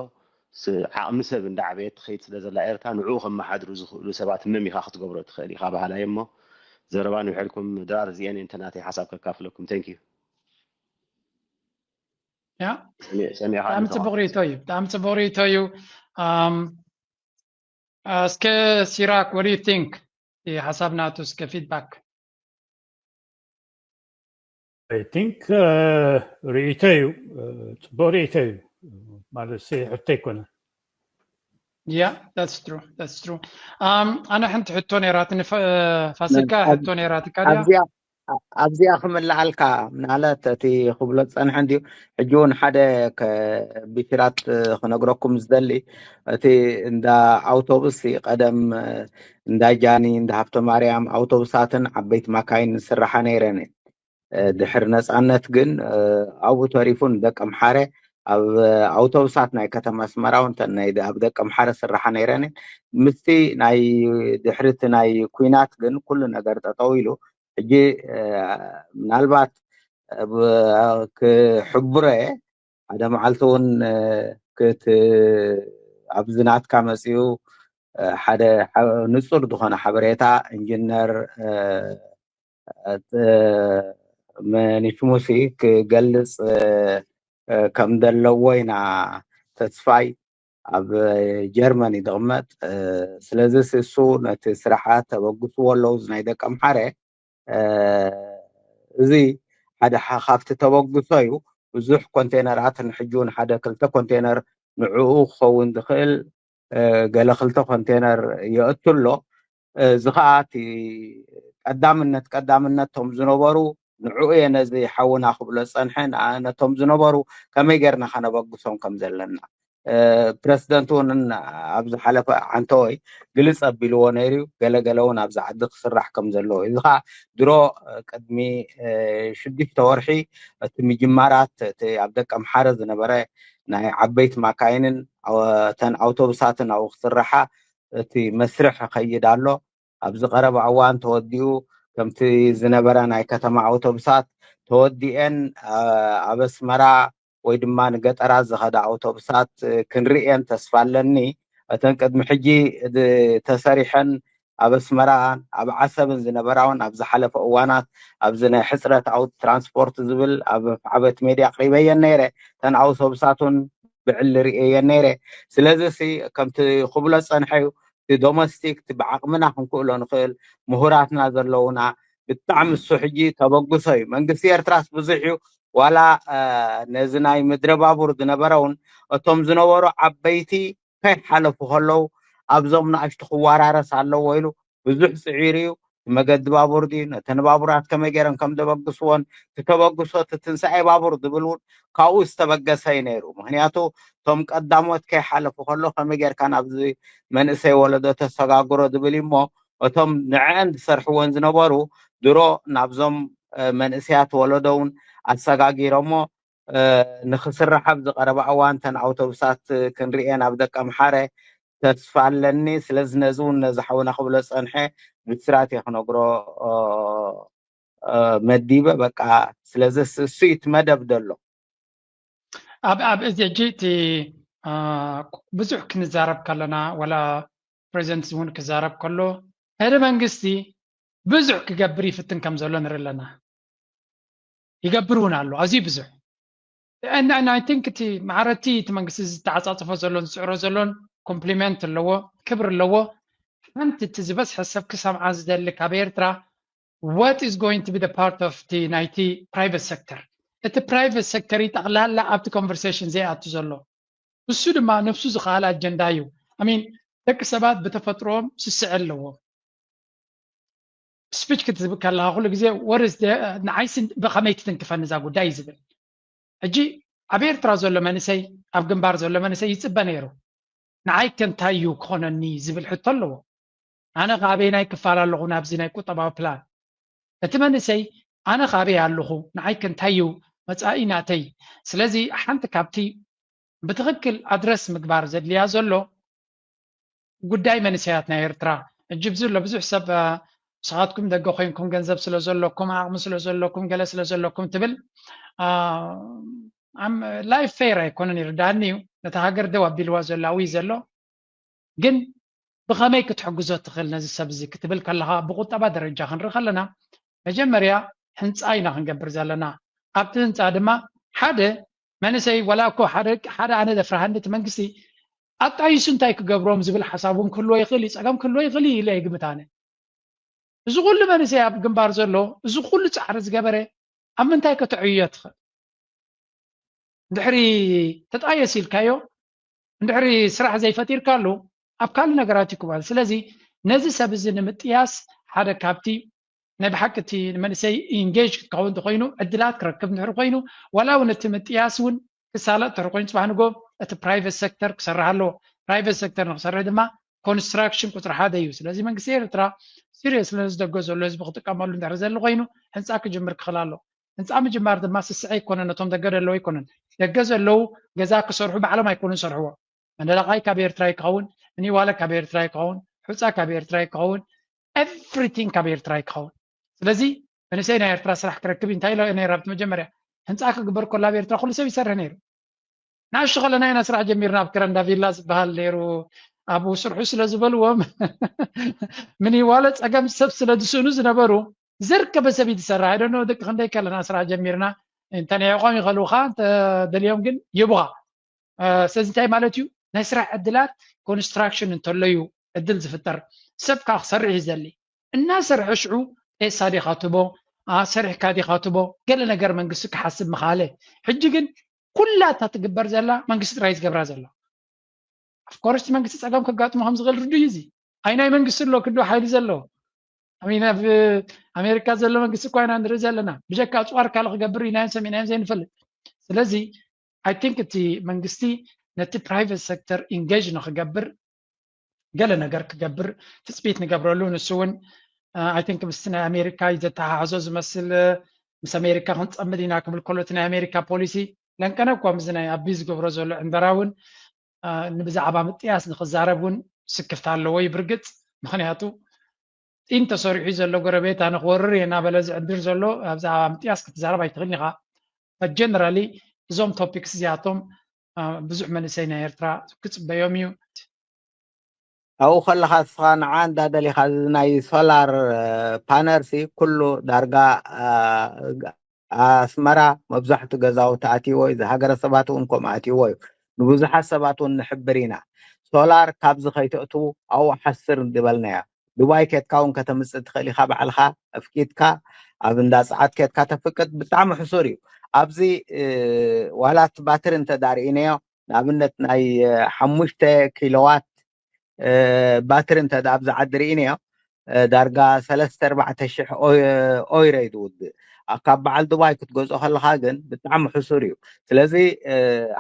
ዓቕሚ ሰብ እንዳዓበየት ትኸይድ ስለ ዘላ ኤርትራ ንዕኡ ከመሓድሩ ዝኽእሉ ሰባት መሚኻ ክትገብሮ ትኽእል ኢኻ ባህላዮ እሞ ዘረባ ንውሕልኩም ድራር እዚአን እንተናተይ ሓሳብ ከካፍለኩም ቴንክ ዩ ብጣዕሚ ፅቡቕ ሪቶ እዩ ብጣዕሚ ፅቡቕ ሪቶ እዩ እስከ ሲራክ what do you think ሓሳብ ናቱ እስከ ፊድባክ I think ሪቶ እዩ ፅቡቕ ሪቶ እዩ ማለት ሕቶ ኣይኮነን Yeah, that's true. أنا حنت حطوني راتني فاسكا حطوني راتك عليها. أبزيا خملعلك من على تي خبلت أنا عندي حجون حدا بفرات خنقركم زدلي تي إندا أوتوبوس قدم إندا جاني إندا هفتو مريم أوتوبوساتن عبيت مكاين سرحاني رني ድሕር ነፃነት ግን ኣብኡ ተሪፉን ደቂ ኣምሓረ ኣብ ኣውቶቡሳት ናይ ከተማ ኣስመራ እውን ኣብ ደቂ ኣምሓረ ስራሓ ነይረን ምስቲ ናይ ድሕርቲ ናይ ኩናት ግን ኩሉ ነገር ጠጠው ኢሉ ሕጂ ምናልባት ክሕብሮ እየ ሓደ መዓልቲ እውን ኣብ ዝናትካ መፅኡ ሓደ ንፁር ዝኾነ ሓበሬታ ኢንጂነር መንሽሙሲ ክገልፅ ከም ዘለዎ ኢና ተስፋይ ኣብ ጀርመን ይቕመጥ ስለዚ እሱ ነቲ ስራሓት ተበግስዎ ኣለዉ ናይ ደቂ ኣምሓረ እዚ ሓደ ካብቲ ተበግሶ እዩ ብዙሕ ኮንቴነራት ንሕጂ እውን ሓደ 2 ኮንቴነር ንዕኡ ክኸውን ዝኽእል ገለ 2 ኮንቴነር የእትሎ እዚ ከዓ እቲ ቀዳምነቶም ዝነበሩ ንዕኡ እየ ነዚ ሓውና ክብሎ ፀንሐ ነቶም ዝነበሩ ከመይ ጌርና ከነበግሶም ከም ዘለና ፕረዚደንት እውን ኣብ ዝሓለፈ ዓንተወይ ግልፅ ኣቢልዎ ነይሩ ገለገለ እውን ኣብዚ ዓዲ ክስራሕ ከም ዘለዎ እዚ ከዓ ድሮ ቅድሚ 6 ወርሒ እቲ ምጅማራት ኣብ ደቂ ኣምሓረ ዝነበረ ናይ ዓበይቲ ማካይንን ተን ኣውቶቡሳትን ኣብኡ ክስራሓ እቲ መስርሕ ከይድ ኣሎ ኣብዚ ቀረባ እዋን ተወዲኡ ከምቲ ዝነበረ ናይ ከተማ ኣውቶቡሳት ተወዲአን ኣብ ኣስመራ ወይ ድማ ንገጠራት ዝኸዳ ኣውቶቡሳት ክንሪአን ተስፋ ኣለኒ እተን ቅድሚ ሕጂ ተሰሪሐን ኣብ ኣስመራ ኣብ ዓሰብን ዝነበራ እውን ኣብ ዝሓለፈ እዋናት ኣብዚ ናይ ሕፅረት ትራንስፖርት ዝብል ኣብ ዓበት ሜድያ ቅሪበየን ነይረ ተን ኣውቶቡሳት እውን ብዕሊ ርአየን ነይረ ስለዚ ከምቲ ክብሎ ፀንሐዩ ዶሜስቲክ ብዓቅምና ክንክእሎ ንኽእል ምሁራትና ዘለውና ብጣዕሚ እሱ ሕጂ ተበግሶ እዩ መንግስቲ ኤርትራስ ብዙሕ እዩ ዋላ ነዚ ናይ ምድረ ባቡር ዝነበረውን እቶም ዝነበሩ ዓበይቲ ከይሓለፉ ከለዉ ኣብዞም ንኣሽቱ ክወራረስ ኣለዎ ኢሉ ብዙሕ ፅዒር እዩ መገዲ ባቡር ድዩ ነተን ባቡራት ከመይ ገይሮም ከም ዘበግስዎን ተበግሶ ትንሳኤ ባቡር ዝብል እውን ካብኡ ዝተበገሰ እዩ ነይሩ ምክንያቱ እቶም ቀዳሞት ከይሓለፉ ከሎ ከመይ ጌርካ ናብዚ መንእሰይ ወለዶ ተሰጋግሮ ዝብል እሞ እቶም ንዕአን ዝሰርሕዎን ዝነበሩ ድሮ ናብዞም መንእሰያት ወለዶ እውን ኣሰጋጊሮሞ ንክስራሕ ኣብ ዝቀረበ እዋን ተን ኣውቶቡሳት ክንሪአን ኣብ ደቂ ኣምሓረ ተስፋ ኣለኒ ስለዚ ነዚ እውን ነዚ ሓውና ክብሎ ፀንሐ ብስራት ክነግሮ መዲበ በቃ ስለዚ እሱ ይትመደብ ደሎ ኣብ እዚ ሕጂ እቲ ብዙሕ ክንዛረብ ከለና ወላ ፕሬዚደንት እውን ክዛረብ ከሎ ሓደ መንግስቲ ብዙሕ ክገብር ይፍትን ከም ዘሎ ንርኢ ኣለና ይገብር እውን ኣሎ ኣዝዩ ብዙሕ and I think እቲ ማዕረቲ እቲ መንግስቲ ዝተዓፃፅፎ ዘሎን ዝፅዕሮ ዘሎን ኮምፕሊመንት ኣለዎ ክብር ኣለዎ ሓንቲ እቲ ዝበዝሐ ሰብ ክሰምዓ ዝደሊ ካብ ኤርትራ what is going to be the part of the ናይቲ private sector እቲ private sector ይጠቕላላ ኣብቲ conversation ዘይኣቱ ዘሎ እሱ ድማ ነፍሱ ዝኸኣለ ኣጀንዳ እዩ ደቂ ሰባት ብተፈጥሮኦም ስስዕ ኣለዎም ስፒች ክትዝብ ከለካ ኩሉ ግዜ ወርስ ንዓይስ ብኸመይ ትትንክፈኒ እዛ ጉዳይ ዝብል ሕጂ ኣብ ኤርትራ ዘሎ መንእሰይ ኣብ ግንባር ዘሎ መንእሰይ ይፅበ ነይሩ ንዓይ ከንታይ እዩ ክኾነኒ ዝብል ሕቶ ኣለዎ ኣነ ካበይ ናይ ክፋል ኣለኹ ናብዚ ናይ ቁጠባዊ ፕላን እቲ መንእሰይ ኣነ ካበይ ኣለኹ ንዓይ ከንታይ እዩ መፃኢ ናተይ ስለዚ ሓንቲ ካብቲ ብትክክል ኣድረስ ምግባር ዘድልያ ዘሎ ጉዳይ መንእሰያት ናይ ኤርትራ ሕጂ ብዝሎ ብዙሕ ሰብ ንስኻትኩም ደገ ኮይንኩም ገንዘብ ስለ ዘለኩም ዓቕሚ ስለ ዘለኩም ገለ ስለ ዘለኩም ትብል ላይፍ ፌር ኣይኮነን ይርዳእኒ እዩ ነቲ ሃገር ደው ኣቢልዋ ዘሎ ኣውይ ዘሎ ግን ብኸመይ ክትሕግዞ ትኽእል ነዚ ሰብ እዚ ክትብል ከለካ ብቁጠባ ደረጃ ክንርኢ ከለና መጀመርያ ህንፃ ኢና ክንገብር ዘለና ኣብቲ ህንፃ ድማ ሓደ መንእሰይ ወላ እኮ ሓደ ኣነ ዘፍርሃኒ እቲ መንግስቲ ኣጣይሱ እንታይ ክገብሮም ዝብል ሓሳብ እውን ክህልዎ ይኽእል ፀገም ክህልዎ ይኽእል ኢለ ይግምት ኣነ እዚ ኩሉ መንእሰይ ኣብ ግንባር ዘሎ እዚ ኩሉ ፃዕሪ ዝገበረ ኣብ ምንታይ ከተዕዮ ትኽእል ድሕሪ ተጣየስ ኢልካዮ እንድሕሪ ስራሕ ዘይፈጢርካሉ ኣብ ካልእ ነገራት ይክባል ስለዚ ነዚ ሰብ እዚ ንምጥያስ ሓደ ካብቲ ናይ ብሓቂ እቲ መንእሰይ ኢንጌጅ ክትከውን እንተኮይኑ ዕድላት ክረክብ እንድሕሪ ኮይኑ ዋላ እውን እቲ ምጥያስ እውን ክሳለጥ እንድሕሪ ኮይኑ ፅባሕ ንጎ እቲ ፕራይቬት ሴክተር ክሰርሕ ኣለዎ ፕራይቬት ሴክተር ንክሰርሕ ድማ ኮንስትራክሽን ቁፅሪ ሓደ እዩ ስለዚ መንግስቲ ኤርትራ ሲሪየስ ለዚ ደገ ዘሎ ህዝቢ ክጥቀመሉ እንድሕሪ ዘሎ ኮይኑ ህንፃ ክጅምር ክኽእል ኣሎ ህንፃ ምጅማር ድማ ስስዐ ይኮነን ነቶም ደገ ደለው ይኮነን ደገ ዘለው ገዛ ክሰርሑ ባዕሎም ኣይኮኑን ሰርሕዎ መንደላቃይ ካብ ኤርትራ ይከውን እኒ ዋለ ካብ ኤርትራ ይከውን ሕፃ ካብ ኤርትራ ይከውን ኤቭሪቲንግ ካብ ኤርትራ ይከውን ስለዚ መንእሰይ ናይ ኤርትራ ስራሕ ክረክብ እንታይ ነይራ መጀመርያ ህንፃ ክግበር ከሎ ኣብ ኤርትራ ኩሉ ሰብ ይሰርሕ ነይሩ ንኣሽቱ ከለና ኢና ስራሕ ጀሚርና ኣብ ክረንዳ ቪላ ዝበሃል ነይሩ ኣብኡ ስርሑ ስለ ዝበልዎም ምን ዋለ ፀገም ሰብ ስለ ዝስእኑ ዝነበሩ ዝርከበ ሰብ ይትሰርሕ ኣይደኖ ደቂ ክንደይ ከለና ስራሕ ጀሚርና እንተነያቆም ይኸልውካ እንተደልዮም ግን ይቡኻ ስለዚ እንታይ ማለት እዩ ናይ ስራሕ ዕድላት ኮንስትራክሽን እንተሎ እዩ ዕድል ዝፍጠር ሰብ ከዓ ክሰርሕ እዩ ዘድሊ እናሰርሐ ሽዑ ጤሳ ዲኻ ትቦ ሰሪሕካ ዲኻ ትቦ ገለ ነገር መንግስቲ ክሓስብ ምኻለ ሕጂ ግን ኩላታ ትግበር ዘላ መንግስቲ ጥራይ ዝገብራ ዘላ ኣፍኮርስ መንግስቲ ፀገም ከጋጥሞ ከም ዝኽእል ርዱ እዩ እዚ ኣይናይ መንግስቲ ኣሎ ክንዶ ሓይሊ ዘለዎ ኣሚና ኣሜሪካ ዘሎ መንግስቲ እኳ ኢና ንርኢ ዘለና ብጀካ ኣፅዋር ካልእ ክገብር ኢናዮም ሰሚዕናዮም ዘይንፈልጥ ስለዚ ኣይ ቲንክ እቲ መንግስቲ ነቲ ፕራይቬት ሴክተር ኢንጌጅ ንክገብር ገለ ነገር ክገብር ትፅቢት ንገብረሉ ንሱ እውን ኣይ ቲንክ ምስ ናይ ኣሜሪካ ዘተሓሓዞ ዝመስል ምስ ኣሜሪካ ክንፀምድ ኢና ክብል ከሎ እቲ ናይ ኣሜሪካ ፖሊሲ ለንቀነ እኳ ምስ ናይ ኣቢ ዝገብሮ ዘሎ ዕንበራ እውን ንብዛዕባ ምጥያስ ንክዛረብ እውን ስክፍታ ኣለዎ እዩ ብርግፅ ምክንያቱ ጢን ተሰሪሑ ዘሎ ጎረቤት ኣነ ክወርር እየ እናበለ ዝዕድር ዘሎ ብዛዕባ ምጥያስ ክትዛረብ ኣይትኽእልኒ ኢኻ ጀነራሊ እዞም ቶፒክስ እዚኣቶም ብዙሕ መንእሰይ ናይ ኤርትራ ክፅበዮም እዩ ኣብኡ ከለካ ንስኻ ንዓ እንዳደሊኻ ናይ ሶላር ፓነልሲ ኩሉ ዳርጋ ኣስመራ መብዛሕትኡ ገዛውቲ ኣትይዎ እዩ ዝሃገረ ሰባት እውን ከምኡ ኣትይዎ እዩ ንብዙሓት ሰባት እውን ንሕብር ኢና ሶላር ካብዚ ከይትእትው ኣብኡ ሓስር ዝበልና እያ ዱባይ ኬትካ እውን ከተምፅእ ትኽእል ኢኻ ባዕልካ ኣፍቂድካ ኣብ እንዳ ፀዓት ኬትካ ተፍቅድ ብጣዕሚ ሕሱር እዩ ኣብዚ ዋላት ባትሪ እንተዳርኢነዮ ንኣብነት ናይ 5 ኪሎዋት ባትሪ እንተ ኣብዛ ዓዲ ርኢነዮ ዳርጋ 3-4 ሽሕ ኦይሮ እዩ ዝውድእ ካብ በዓል ዱባይ ክትገዝኦ ከለካ ግን ብጣዕሚ ሕሱር እዩ ስለዚ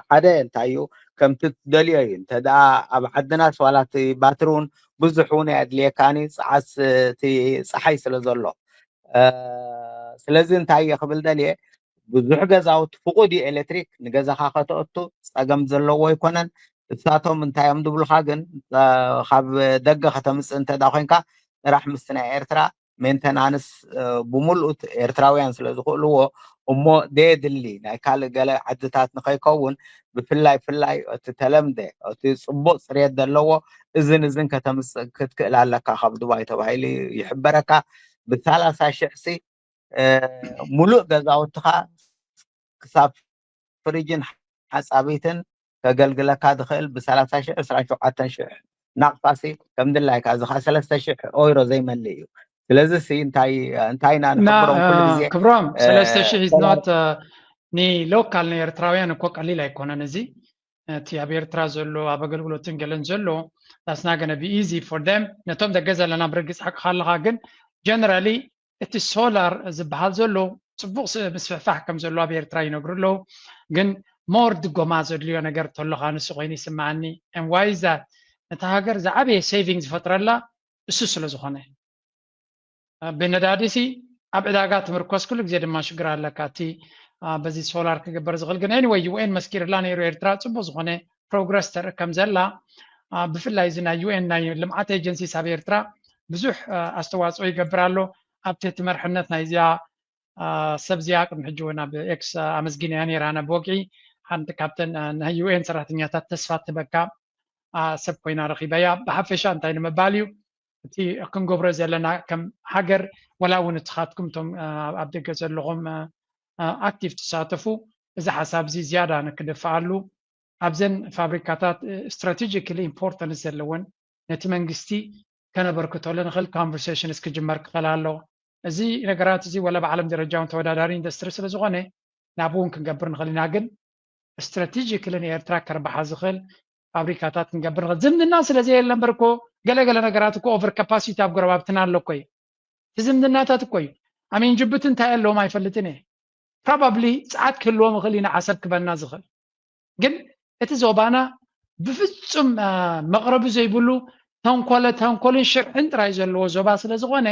ሓደ እንታይ እዩ ከምቲ ትደልዮ እዩ እንተደኣ ኣብ ዓድና ዋላት ባትሪ እውን ብዙሕ እውን የድልየካኒ ፀዓት እቲ ፀሓይ ስለ ዘሎ ስለዚ እንታይ እየ ክብል ደልየ ብዙሕ ገዛውቲ ፍቁድ ኤሌክትሪክ ንገዛኻ ከተእቱ ፀገም ዘለዎ ይኮነን እሳቶም እንታይ እዮም ድብሉካ ግን ካብ ደገ ከተምፅእ እንተዳ ኮይንካ ጥራሕ ምስ ናይ ኤርትራ ሜንተናንስ ብምሉእ ኤርትራውያን ስለ ዝኽእልዎ እሞ ደየድሊ ናይ ካልእ ገለ ዓድታት ንኸይከውን ብፍላይ እቲ ተለምደ እቲ ፅቡቅ ፅሬት ዘለዎ እዝን ከተምፅእ ክትክእል ኣለካ ካብ ዱባይ ተባሂሉ ይሕበረካ ብ30,000 ሙሉእ ገዛውትካ ክሳብ ፍሪጅን ሓፃቢትን ከገልግለካ ዝኽእል ብ30,000 27,000 ናቕፋሲ ከም ድላይካ እዚ ኸ 3,000 ኦይሮ ዘይመልእ እዩ ስለዚ እንታይ ኢና ንሕብሮም ኩሉ ግዜ ክብሮም 3,000 is not ንሎካል ንኤርትራውያን እኮ ቀሊል ኣይኮነን እዚ እቲ ኣብ ኤርትራ ዘሎ ኣብ ኣገልግሎትን ገለን ዘሎ that's not going to be easy for them ነቶም ደገ ዘለና ብርግፅ ሓቂ ካለካ ግን ጀነራሊ እቲ ሶላር ዝበሃል ዘሎ ፅቡቅ ምስፍሕፋሕ ከም ዘሎ ኣብ ኤርትራ ይነግሩ ኣለዉ ግን ሞር ድጎማ ዘድልዮ ነገር ተሎካ ንሱ ኮይኑ ይስማዓኒ and why is that ነታ ሃገር ዝዓበየ ሴቪንግ ዝፈጥረላ እሱ ስለ ዝኾነ ብነዳዲሲ ኣብ ዕዳጋ ትምርኮስ ኩሉ ግዜ ድማ ሽግር ኣለካ እቲ በዚ ሶላር ክግበር ዝኽእል ግን anyway UN መስኪርላ ነይሩ ኤርትራ ፅቡቅ ዝኾነ ፕሮግረስ ተርኢ ከም ዘላ ብፍላይ እዚ ናይ UN ናይ ልምዓት ኤጀንሲስ ኣብ ኤርትራ ብዙሕ ኣስተዋፅኦ ይገብር ኣሎ ኣብቲ እቲ መርሕነት ናይ እዚኣ ሰብ እዚኣ ቅድሚ ሕጂ እውን ኣብ ኤክስ ኣመስጊንያ ነይራ ኣነ ብወግዒ ሓንቲ ካብተን ናይ UN ሰራሕተኛታት ተስፋ ትበካ ሰብ ኮይና ረኺበያ ብሓፈሻ እንታይ ንምባል እዩ እቲ ክንገብሮ ዘለና ከም ሃገር ወላ እውን እትኻትኩም እቶም ኣብ ደገ ዘለኹም ኣክቲቭ ትሳተፉ እዚ ሓሳብ እዚ ዝያዳ ንክድፍኣሉ ኣብዘን ፋብሪካታት ስትራቴጂካሊ ኢምፖርታንስ ዘለወን ነቲ መንግስቲ ከነበርክተሉ ንኽእል ኮንቨርሴሽንስ ክጅመር ክኽእል ኣለዎ እዚ ነገራት እዚ ወላ ብዓለም ደረጃ እውን ተወዳዳሪ ኢንዱስትሪ ስለ ዝኾነ ናብኡ እውን ክንገብር ንኽእል ኢና ግን ስትራቴጂካሊ ንኤርትራ ከርባሓ ዝኽእል ፋብሪካታት ክንገብር ንኽእል ዝምድና ስለዘየለ እምበር እኮ ገለገለ ነገራት እኮ ኦቨር ካፓሲቲ ኣብ ጎረባብትና ኣሎ እኮ እዩ እቲ ዝምድናታት እኮ እዩ ኣሚን ጅቡቲ እንታይ ኣለዎም ኣይፈልጥን እየ ፕሮባብሊ ፀዓት ክህልዎም ይኽእል ኢና ዓሰብ ክበና ዝኽእል ግን እቲ ዞባና ብፍፁም መቕረቢ ዘይብሉ ተንኮልን ሽርሕን ጥራይ ዘለዎ ዞባ ስለ ዝኾነ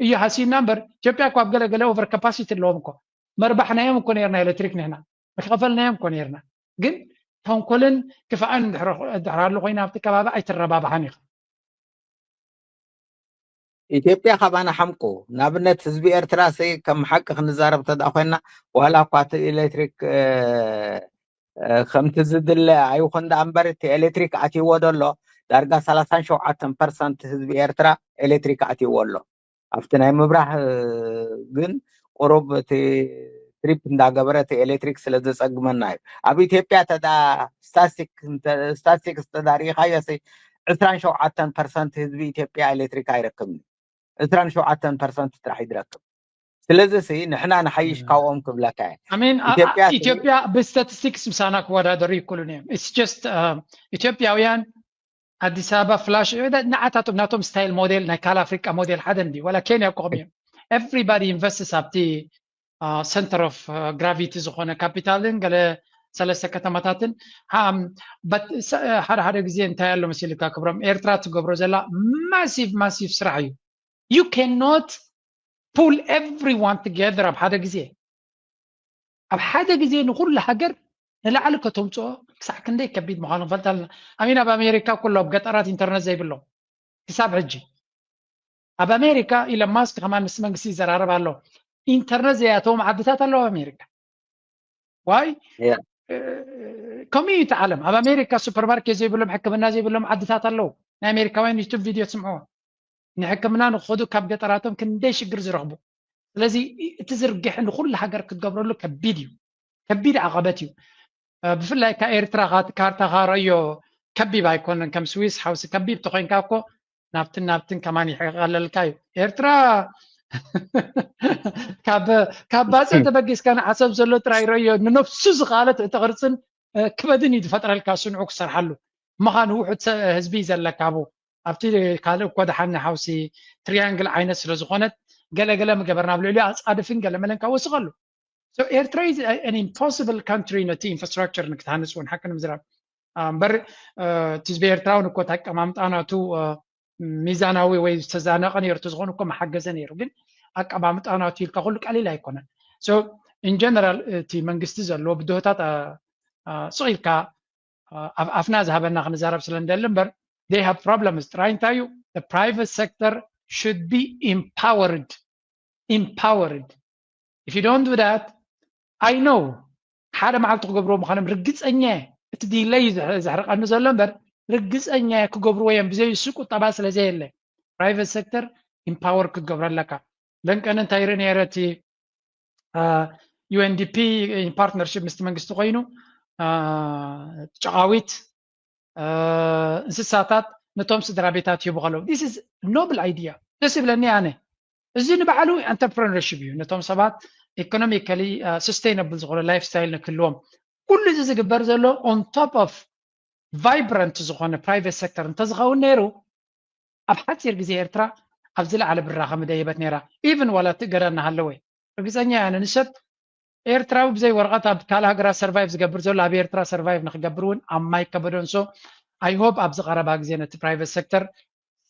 እዩ ሓሲብና እምበር ኢትዮጵያ እኳ ኣብ ገለገለ ኦቨር ካፓሲቲ ኣለዎም እኮ مربحنا يوم كون يرنا إلكتريك نحنا مخفلنا يوم كون يرنا جن هم كلن كفاءن دحرار لغينا في كبابة أي تربابة حنيخ ኢትዮጵያ ካባና ሓምቁ ንኣብነት ህዝቢ ኤርትራ ከም ሓቂ ክንዛረብ ተዳኾይና ዋላ እኳ እቲ ኤሌክትሪክ ከምቲ ዝድለ ኣይኹን ዳ እምበር እቲ ኤሌክትሪክ ኣትይዎ ደሎ ዳርጋ 37% ህዝቢ ኤርትራ ኤሌክትሪክ ኣትይዎ ኣሎ ኣብቲ ናይ ምብራህ ግን ቁሩብ እቲ ትሪፕ እንዳገበረ እቲ ኤሌክትሪክ ስለ ዘፀግመና እዩ ኣብ ኢትዮጵያ ተዳ ስታቲስቲክስ ተዳሪኻዮሲ 27% ህዝቢ ኢትዮጵያ ኤሌክትሪክ ኣይረክብን 27% ጥራሕ ይድረክብ ስለዚህ ንሕና ንሓይሽ ካብኦም ክብለካ አሜን ኢትዮጵያ በስታቲስቲክስ ምሳና ክወዳደሩ ይክእሉን እዮም it's just ኢትዮጵያውያን አዲስ አበባ ፍላሽ ንዓታቶም ናቶም ስታይል ሞዴል ናይ ካል አፍሪካ ሞዴል ሓደ እንዲ ወላ ኬንያ ቆም እዮም everybody invests ኣብቲ center of gravity ዝኾነ ካፒታልን ገለ ሰለስተ ከተማታትን ሓደ ግዜ እንታይ ያለው መሲልካ ክብሮም ኤርትራ ትገብሮ ዘላ ማሲቭ ስራሕ እዩ you cannot pull everyone together ኣብ ሓደ ግዜ ንኩሉ ሃገር ንላዕሊ ከተምፅኦ ክሳዕ ክንደይ ከቢድ ምዃኑ ፈልጣልና ኣሚን ኣብ ኣሜሪካ ኩሉ ኣብ ገጠራት ኢንተርኔት ዘይብሎም ክሳብ ሕጂ ኣብ ኣሜሪካ ኢለን ማስክ ከማን ምስ መንግስቲ ይዘራረብ ኣሎ ኢንተርኔት ዘያተዎም ዓድታት ኣለዉ ኣብ ኣሜሪካ ዋይ ኮሚዩኒቲ ዓለም ኣብ ኣሜሪካ ሱፐርማርኬት ዘይብሎም ሕክምና ዘይብሎም ዓድታት ኣለዉ ናይ ኣሜሪካውያን ዩቱብ ቪድዮ ትስምዕዎ ንሕክምና ንክኸዱ ካብ ገጠራቶም ክንደይ ሽግር ዝረኽቡ ስለዚ እቲ ዝርግሕ ንኩሉ ሃገር ክትገብረሉ ከቢድ ዓቐበት እዩ ብፍላይ ካብ ኤርትራ ካርታኻ ረእዮ ከቢብ ኣይኮነን ከም ስዊስ ሓውሲ ከቢብ ተኮይንካ እኮ ናብትን ከማን ይሕቀለልካ እዩ ኤርትራ ካብ ባፅዕ ተበጊስካ ንዓሰብ ዘሎ ጥራይ ረእዮ ንነፍሱ ዝኻለት እተቕርፅን ክበድን እዩ ዝፈጥረልካ ስንዑ ክሰርሓሉ ምዃኑ ውሑድ ህዝቢ ዘለካ ቡ ኣብቲ ካልእ እኮ ድሓኒ ሓውሲ ትሪያንግል ዓይነት ስለ ዝኾነት ገለገለ ምገበርና ብልዕልዩ ኣፃድፍን ገለ መለንካ ወስኸሉ so ኤርትራ is an impossible country ነቲ ኢንፍራስትራክቸር ንክትሃንፅ እውን ሓቂ ንምዝራብ እምበር እቲ ህዝቢ ኤርትራውን እኮ ኣቀማምጣናቱ ሚዛናዊ ወይ ዝተዛነቐ ነርቱ ዝኾኑ እኮ መሓገዘ ነይሩ ግን ኣቀማምጣናቱ ኢልካ ኩሉ ቀሊል ኣይኮነን so in general እቲ መንግስቲ ዘለዎ ብድሆታት ፅኢልካ ኣፍና ዝሃበና ክንዛረብ ስለ እንደሊ እምበር they have problems trying to you the private sector should be empowered if you don't do that I know ሓደ መዓልቲ ክገብርዎ ምዃኖም ርግፀኛ እቲ ዲለይ ዘሕርቀኒ ዘሎ እምበር ርግፀኛ ክገብርዎ እዮም ብዘይሱ ቁጠባ ስለዘየለ private sector empower ክትገብሮ ኣለካ ለንቀን እንታይ ርኢ ነይረ እቲ UNDP in partnership ምስቲ መንግስቲ ኮይኑ ጨቃዊት እንስሳታት ነቶም ስድራ ቤታት ይህቡ ከለዉ this is noble idea ደስ ይብለኒ ኣነ እዚ ንባዕሉ entrepreneurship እዩ ነቶም ሰባት economically sustainable ዝኾነ ላይፍ ስታይል ንክህልዎም ኩሉ እዚ ዝግበር ዘሎ on top of vibrant ዝኾነ private sector እንተዝኸውን ነይሩ ኣብ ሓፂር ግዜ ኤርትራ ኣብ ዝለዓለ ብራ ከምደይበት ነይራ even ዋላ ትገረና ሃለወ ርግፀኛ ኣነ ንሰብ ኤርትራዊ ብዘይ ወረቐት ኣብ ካልእ ሃገራት ሰርቫይቭ ዝገብር ዘሎ ኣብ ኤርትራ ሰርቫይቭ ንክገብር እውን ኣብ ማይ ከበዶን ሶ I hope ኣብ ዝቐረባ ግዜ ነቲ private sector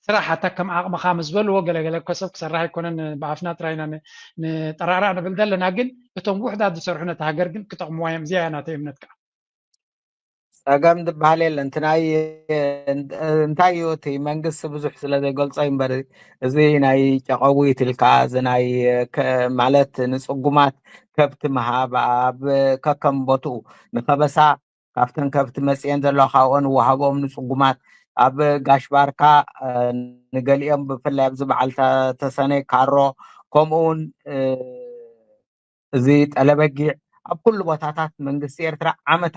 ስራሕታ ከም ዓቕምኻ ምስ በልዎ ገለገለ ኮሰብ ክሰርሕ ኣይኮነን ብኣፍና ጥራይና ንጠራራ ንብል ዘለና ግን እቶም ውሕዳት ዝሰርሑ ነቲ ሃገር ግን ክጠቕምዋ እዮም እዚኣ ናተይ እምነትካ ፀገም ዝበሃል የለ እንታይ እዩ እቲ መንግስቲ ብዙሕ ስለ ዘይገልፆ እምበር እዚ ናይ ጨቐዊት ኢልካ እዚ ናይ ማለት ንፅጉማት ከብቲ ምሃብ ኣብ ከከም ቦትኡ ንኸበሳ ካብተን ከብቲ መፅአን ዘለዋ ካብኦን ወሃቦም ንፅጉማት ኣብ ጋሽባርካ ንገሊኦም ብፍላይ ኣብዚ በዓል ተሰነይ ካሮ ከምኡውን እዚ ጠለበጊዕ ኣብ ኩሉ ቦታታት መንግስቲ ኤርትራ ዓመት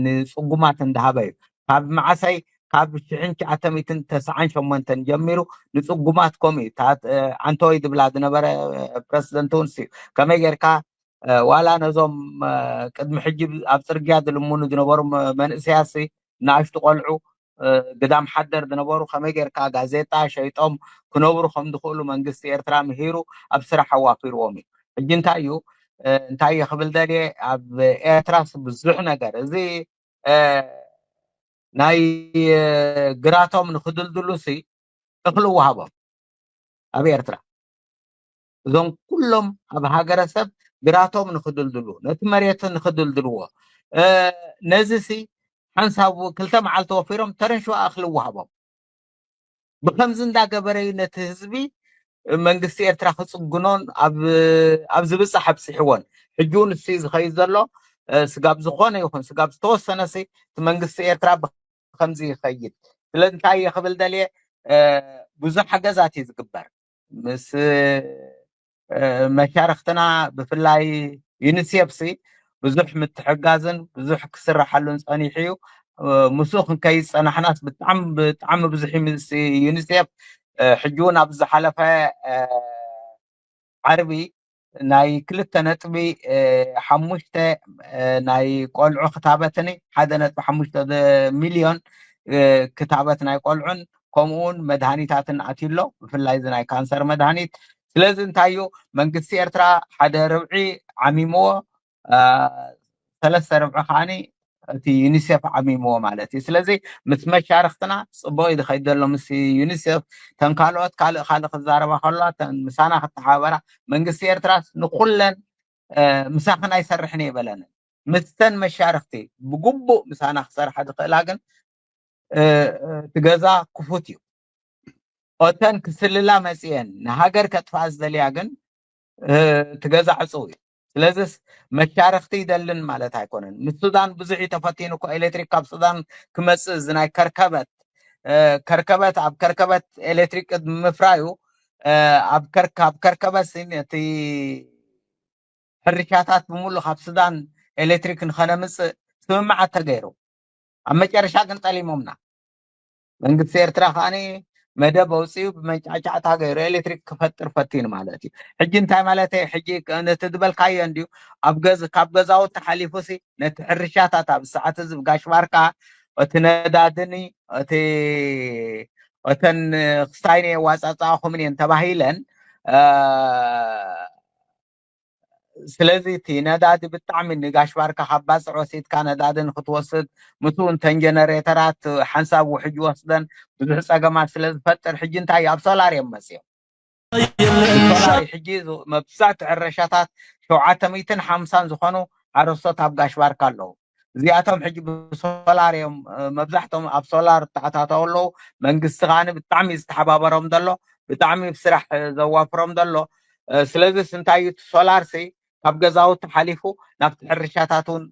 ንፅጉማት እንዳሃበ እዩ ካብ መዓሰይ ካብ 1998 ጀሚሩ ንፅጉማት ከምኡ ዓንተወይ ዝብላ ዝነበረ ፕረሲደንት እውን እዩ ከመይ ጌርካ ዋላ ነዞም ቅድሚ ሕጂ ኣብ ፅርግያ ዝልሙኑ ዝነበሩ መንእሰያት ንኣሽቱ ቆልዑ ግዳም ሓደር ዝነበሩ ከመይ ጌርካ ጋዜጣ ሸይጦም ክነብሩ ከም ዝኽእሉ መንግስቲ ኤርትራ ምሂሩ ኣብ ስራሕ ኣዋፊርዎም እዩ ሕጂ እንታይ እዩ እንታይ ክብል ደልየ ኣብ ኤርትራ ብዙሕ ነገር እዚ ናይ ግራቶም ንክድልድሉ እኽሊ ወሃቦም ኣብ ኤርትራ እዞም ኩሎም ኣብ ሃገረሰብ ግራቶም ንክድልድሉ ነቲ መሬትን ንክድልድልዎ ነዚ ሲ ሓንሳብ 2 መዓልቲ ወፊሮም ተረንሸዋ እኽሊ ወሃቦም ብከምዚ እንዳገበረ ነቲ ህዝቢ መንግስቲ ኤርትራ ክፅግኖን ኣብ ዝብፅሕ ኣብፅሕዎን ሕጂውን እሲ ዝኸይድ ዘሎ ስጋብ ዝኾነ ይኹን ስጋብ ዝተወሰነ ሲ እቲ መንግስቲ ኤርትራ ብከምዚ ይኸይድ ስለዚ እንታይ ይኽብል ደልየ ብዙሕ ሓገዛት እዩ ዝግበር ምስ መሻርክትና ብፍላይ ዩኒሴፍ ሲ ብዙሕ ምትሕጋዝን ብዙሕ ክስራሓሉን ፀኒሑ እዩ ምስኡ ክንከይድ ፀናሕናስ ብጣዕሚ ብዙሕ ምስ ዩኒሴፍ ሕጂ እውን ኣብ ዝሓለፈ ዓርቢ ናይ 2.5 ናይ ቆልዑ ክታበትኒ 1.5 ሚልዮን ክታበት ናይ ቆልዑን ከምኡውን መድሃኒታትን ኣትዩሎ ብፍላይ እዚ ናይ ካንሰር መድሃኒት ስለዚ እንታይ እዩ መንግስቲ ኤርትራ 1/4 ዓሚምዎ 3/4 ከዓኒ እቲ ዩኒሴፍ ዓሚምዎ ማለት እዩ ስለዚ ምስ መሻርክትና ፅቡቅ እዩ ዝኸይድ ዘሎ ምስ ዩኒሴፍ ተን ካልኦት ካልእ ክዛረባ ከለዋ ተን ምሳና ክተሓባበራ መንግስቲ ኤርትራ ንኩለን ምሳኽን ኣይሰርሕን የበለንን ምስተን መሻርክቲ ብግቡእ ምሳና ክሰርሓ ዝኽእላ ግን ትገዛ ክፉት እዩ እተን ክስልላ መፅአን ንሃገር ከጥፋ ዝደልያ ግን ትገዛ ዕፁው እዩ ስለዚ መሻርክቲ ይደልን ማለት ኣይኮነን ምስ ሱዳን ብዙሕ ተፈቲኑ እኮ ኤሌክትሪክ ካብ ሱዳን ክመፅእ ዝናይ ከርከበት ኣብ ከርከበት ኤሌክትሪክ ምፍራዩ ኣብ ከርከበት እቲ ሕርሻታት ብምሉእ ካብ ሱዳን ኤሌክትሪክ ንኸነምፅእ ስምምዓት ተገይሩ ኣብ መጨረሻ ግን ጠሊሞምና መንግስቲ ኤርትራ ከዓኒ መደብ ኣውፅኡ ብመንጫዕጫዕታ ገይሩ ኤሌክትሪክ ክፈጥር ፈቲኑ ማለት እዩ ሕጂ እንታይ ማለት እዩ ሕጂ ነቲ ዝበልካዮ እንድዩ ካብ ገዛውቲ ሓሊፉ ሲ ነቲ ሕርሻታት ኣብ ሰዓት እዚ ብጋሽ ባርካ እቲ ነዳድኒ እተን ክስታይነ ዋፃፃኹምን እየን ተባሂለን ስለዚ እቲ ነዳዲ ብጣዕሚ ንጋሽ ባርካ ካብ ባፅዖ ሴትካ ነዳዲ ንክትወስድ ምስኡ እንተን ጀነሬተራት ሓንሳብ ውሕጅ ወስደን ብዙሕ ፀገማት ስለ ዝፈጥር ሕጂ እንታይ ኣብ ሶላር እዮም መፅኦም ሶላር ሕጂ መብዛሕትኡ ሕርሻታት 750 ዝኾኑ ሓረስቶት ኣብ ጋሽ ባርካ ኣለዉ እዚኣቶም ሕጂ ብሶላር እዮም መብዛሕትኦም ኣብ ሶላር ተኣታተው ኣለዉ መንግስቲ ከዓኒ ብጣዕሚ ዝተሓባበሮም ዘሎ ብጣዕሚ ብስራሕ ዘዋፍሮም ዘሎ ስለዚ እንታይ እዩ ሶላር ሲ ካብ ገዛውቲ ሓሊፉ ናብቲ ሕርሻታት እውን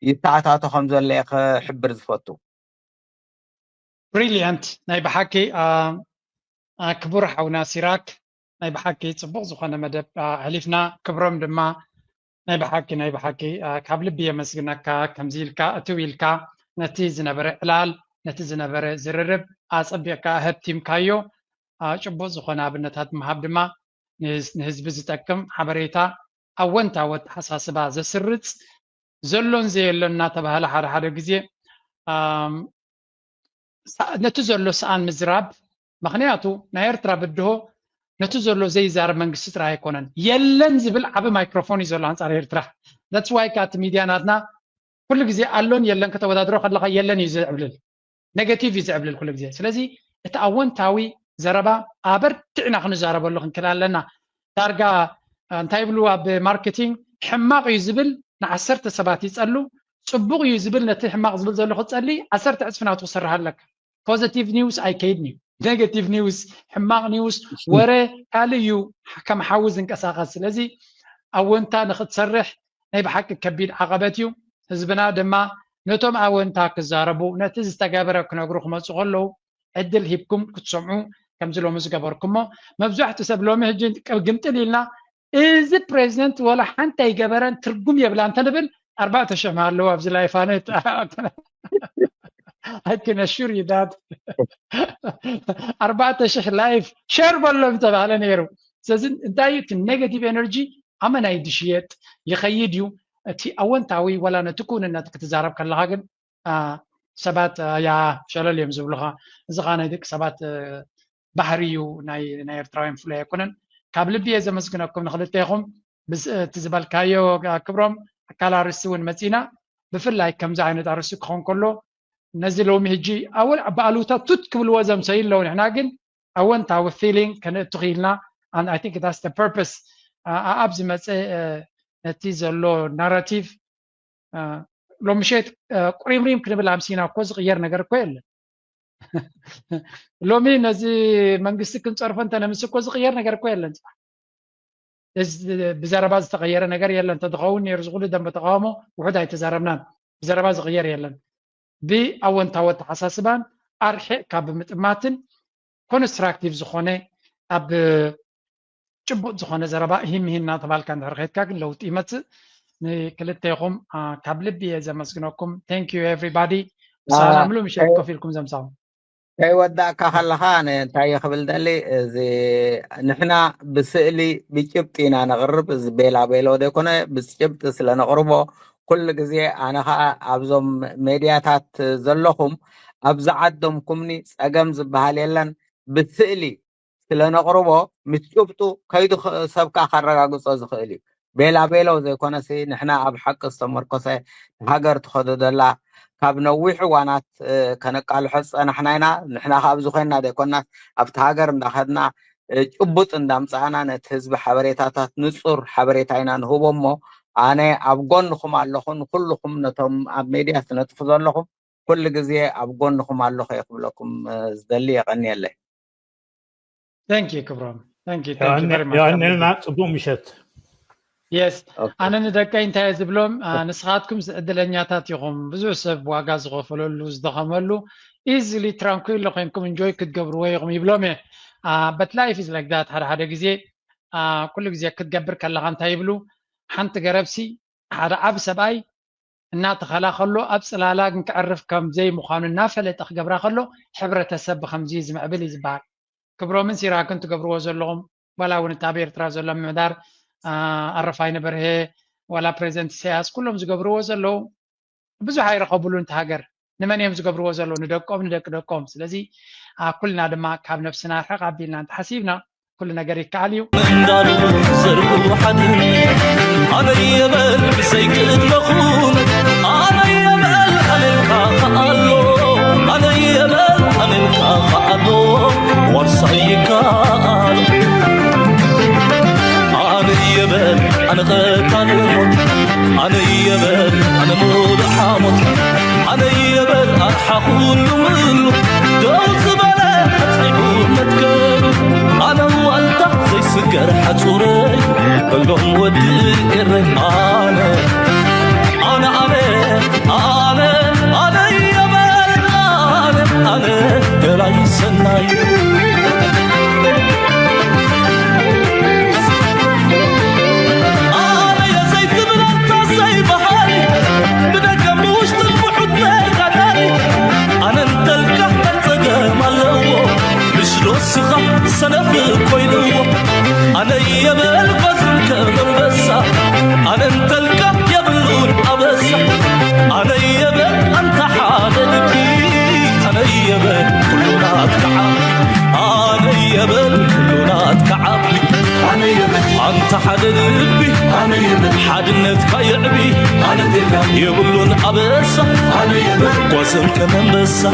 ይተኣታቶ ከም ዘሎ ክሕብር ዝፈቱ ብሪልያንት ናይ ብሓቂ ክቡር ሓውና ሲራክ ናይ ብሓቂ ፅቡቅ ዝኾነ መደብ ሕሊፍና ክብሮም ድማ ናይ ብሓቂ ካብ ልቢ የመስግነካ ከምዚ ኢልካ እትው ኢልካ ነቲ ዝነበረ ዕላል ነቲ ዝነበረ ዝርርብ ኣፀቢቕካ ህብቲምካዮ ጭቡጥ ዝኾነ ኣብነታት ምሃብ ድማ ንህዝቢ ዝጠቅም ሓበሬታ ኣወንታወት ሓሳስባ ዘስርፅ ዘሎን ዘየሎን እናተባህለ ሓደ ግዜ ነቲ ዘሎ ሰኣን ምዝራብ ምክንያቱ ናይ ኤርትራ ብድሆ ነቲ ዘሎ ዘይዛረብ መንግስቲ ጥራይ ኣይኮነን የለን ዝብል ዓብ ማይክሮፎን እዩ ዘሎ ኣንፃር ኤርትራ that's why ካቲ ሚድያናትና ኩሉ ግዜ ኣሎን የለን ከተወዳድሮ ከለካ የለን እዩ ዝዕብልል ኔጌቲቭ እዩ ዝዕብልል ኩሉ ግዜ ስለዚ እቲ ኣወንታዊ ዘረባ ኣበርቲዕና ክንዛረበሉ ክንክእል ኣለና ዳርጋ እንታይ ብሉ ኣብ ማርኬቲንግ ሕማቕ እዩ ዝብል ን10 ሰባት ይፀሉ ፅቡቅ እዩ ዝብል ነቲ ሕማቕ ዝብል ዘሎ ክፀሊ 10 ዕፅፊ ናቱ ክሰርሕ ኣለካ ፖዚቲቭ ኒውስ ኣይከይድን እዩ ኔጌቲቭ ኒውስ ሕማቕ ኒውስ ወረ ካልእ እዩ ከም ሓዊ ዝንቀሳቐስ ስለዚ ኣወንታ ንክትሰርሕ ናይ ብሓቂ ከቢድ ዓቐበት እዩ ህዝብና ድማ ነቶም ኣወንታ ክዛረቡ ነቲ ዝተገበረ ክነግሩ ክመፁ ከለዉ ዕድል ሂብኩም ክትሰምዑ ከምዚ ሎሚ ዝገበርኩሞ መብዛሕትኡ ሰብ ሎሚ ሕጂ ግምጥል ኢልና እዚ ፕሬዚደንት ወላ ሓንቲ ኣይገበረን ትርጉም የብላ እንተንብል 4,000 ኣለዎ ኣብዚ ላይፋነት I can assure you that 4,000 ላይፍ ሸር በሎም ተባለ ነይሩ ስለዚ እንታይ እቲ ኔጌቲቭ ኤነርጂ ኣመና ይድሽየጥ ይኸይድ እዩ እቲ ኣወንታዊ ወላ ነቲ ኩንነት ክትዛረብ ከለካ ግን ሰባት ያ ሸለል እዮም ዝብሉኻ እዚ ኸ ናይ ደቂ ሰባት ባህሪ እዩ ናይ ኤርትራውያን ፍሉይ ኣይኮነን ካብ ልቢ እየ ዘመስግነኩም ንክልተይኹም እቲ ዝበልካዮ ክብሮም ኣካል ኣርእስቲ እውን መፂና ብፍላይ ከምዚ ዓይነት ኣርእስቲ ክኾን ከሎ ነዚ ሎሚ ሕጂ ኣወል በኣሉታ ቱት ክብልዎ ዘምሰይ ኣለዉ ንሕና ግን ኣወንታዊ ፊሊንግ ከነእቱ ኺኢልና and I think that's the purpose أبز متى نتيجة لو ناراتيف لو مشيت قريم ريم كنا بالعمسينا كوز غير نجار كويل لو مين نزي منقصك كنت عارف أنت أنا مسكوز غير نجار كويل أنت بزرباز تغير نجار يلا أنت تغون يرزقون دم بتغامو وعدا يتزربنا بزرباز غير يلا بي أو أنت حساسبان أرحي كاب متماتن كونستراكتيف زخونة أب جبوت زخونة زربا هم هنا طبعا كان رغيت كاك لو تيمت نكلتهم قبل بيه زمسكناكم thank you everybody سلام له مش كفيلكم زمسام كي وداك هالهان تاي خبل دلي زي نحنا بسئلي بجبتينا نغرب بيلا بيلو دي كنا بسجبت سلا نغربو كل جزي أنا أبزم ميدياتات زلهم أبزعدهم كمني أجمز بهاليلن بسئلي سلا نغربو متجبتو كيدو سبكا خرجا قصص خيلي بيلا بيلو زي كنا سي نحنا أب حق استمرقصة هاجر تخذ دلا كاب نوح وانات كنقال حس أنا حناينا نحنا خابزو خينا دي كنا أبتهاجر ندخدنا جبوت اندامصانا نتهزب حبريتاتات نصر حبريتاينا هو مو أنا أبغونكم اللهم كلكم نتم ميديا تنتفضل لكم كل جزية أبغونكم الله يقبلكم زدلي يغني الله. Thank you كبرام. Thank you very much. يعني لنا تبو مشت. Yes. أنا ندرك أنت زبلهم نسخاتكم دلنياتات يقوم بزوج سب واجز غفلوا لوز دخملوا easily tranquil لقيمكم enjoy كتجبروا يقوم يبلومه. But life is like that هذا جزية كل جزية كتجبر كلا عن تايبلو حنت جربسي هذا أب سباي النات خلا خلو أب سلالاق نكعرف كم زي مخان النافلة تخجبرا خلو حبرة السب خمجيز معبلي زبار كبروا من سيرا كنت كبروا زلهم ولا ونتابير ترازل لهم مدار الرفاين برهه ولا بريزنت سياس كلهم زقبروا زلوا بزو حير قبولون تهاجر نمن يوم زقبروا زلوا ندقهم سلازي كلنا دما كاب نفسنا حق عبدنا انت حسيبنا كلنا قريب كعليو من دارو زرقوا حدين أنا يمل بسيكت مخون أنا يمل أنلقى فألو أنا يمل أنلقى فألو ورصيكا أنا يمل أنا قتلهم أنا يمل أنا مود حامط أنا يمل أرحقون منه دوز بلا أتعبون متكلم أنا وأنت زي سكر حتوري كلهم ودي إرن أنا يمل أنا دلاي سناي سخا سنف كويلو أنا يمل قزم كمبسا أنا انتلك يبلون أبسا أنا يمل أنت حادثي أنا يمل كلنا أتكعب أنا يمل كلنا أتكعب أنا يمل أنت حادثي أنا يمل حادنتك يعبي أنا يبلون أبسا أنا يمل قزم كمبسا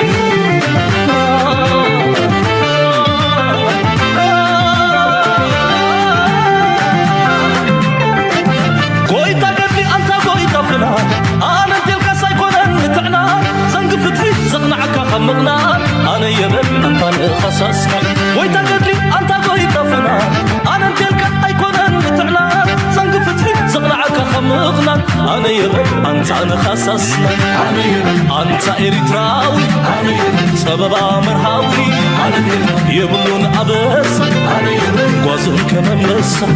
أنا تلك سايكونا نتعنا زنق فتحي زغنعك خمغنا أنا يمن أنت الخصاصنا ويتقدلي أنت قوي طفنا أنا تلك أيكونا نتعنا زنق فتحي زغنعك خمغنا أنا يمن أنت الخصاصنا أنت إريتراوي سبب مرهاوي يبلون أبس قوازن كمملسة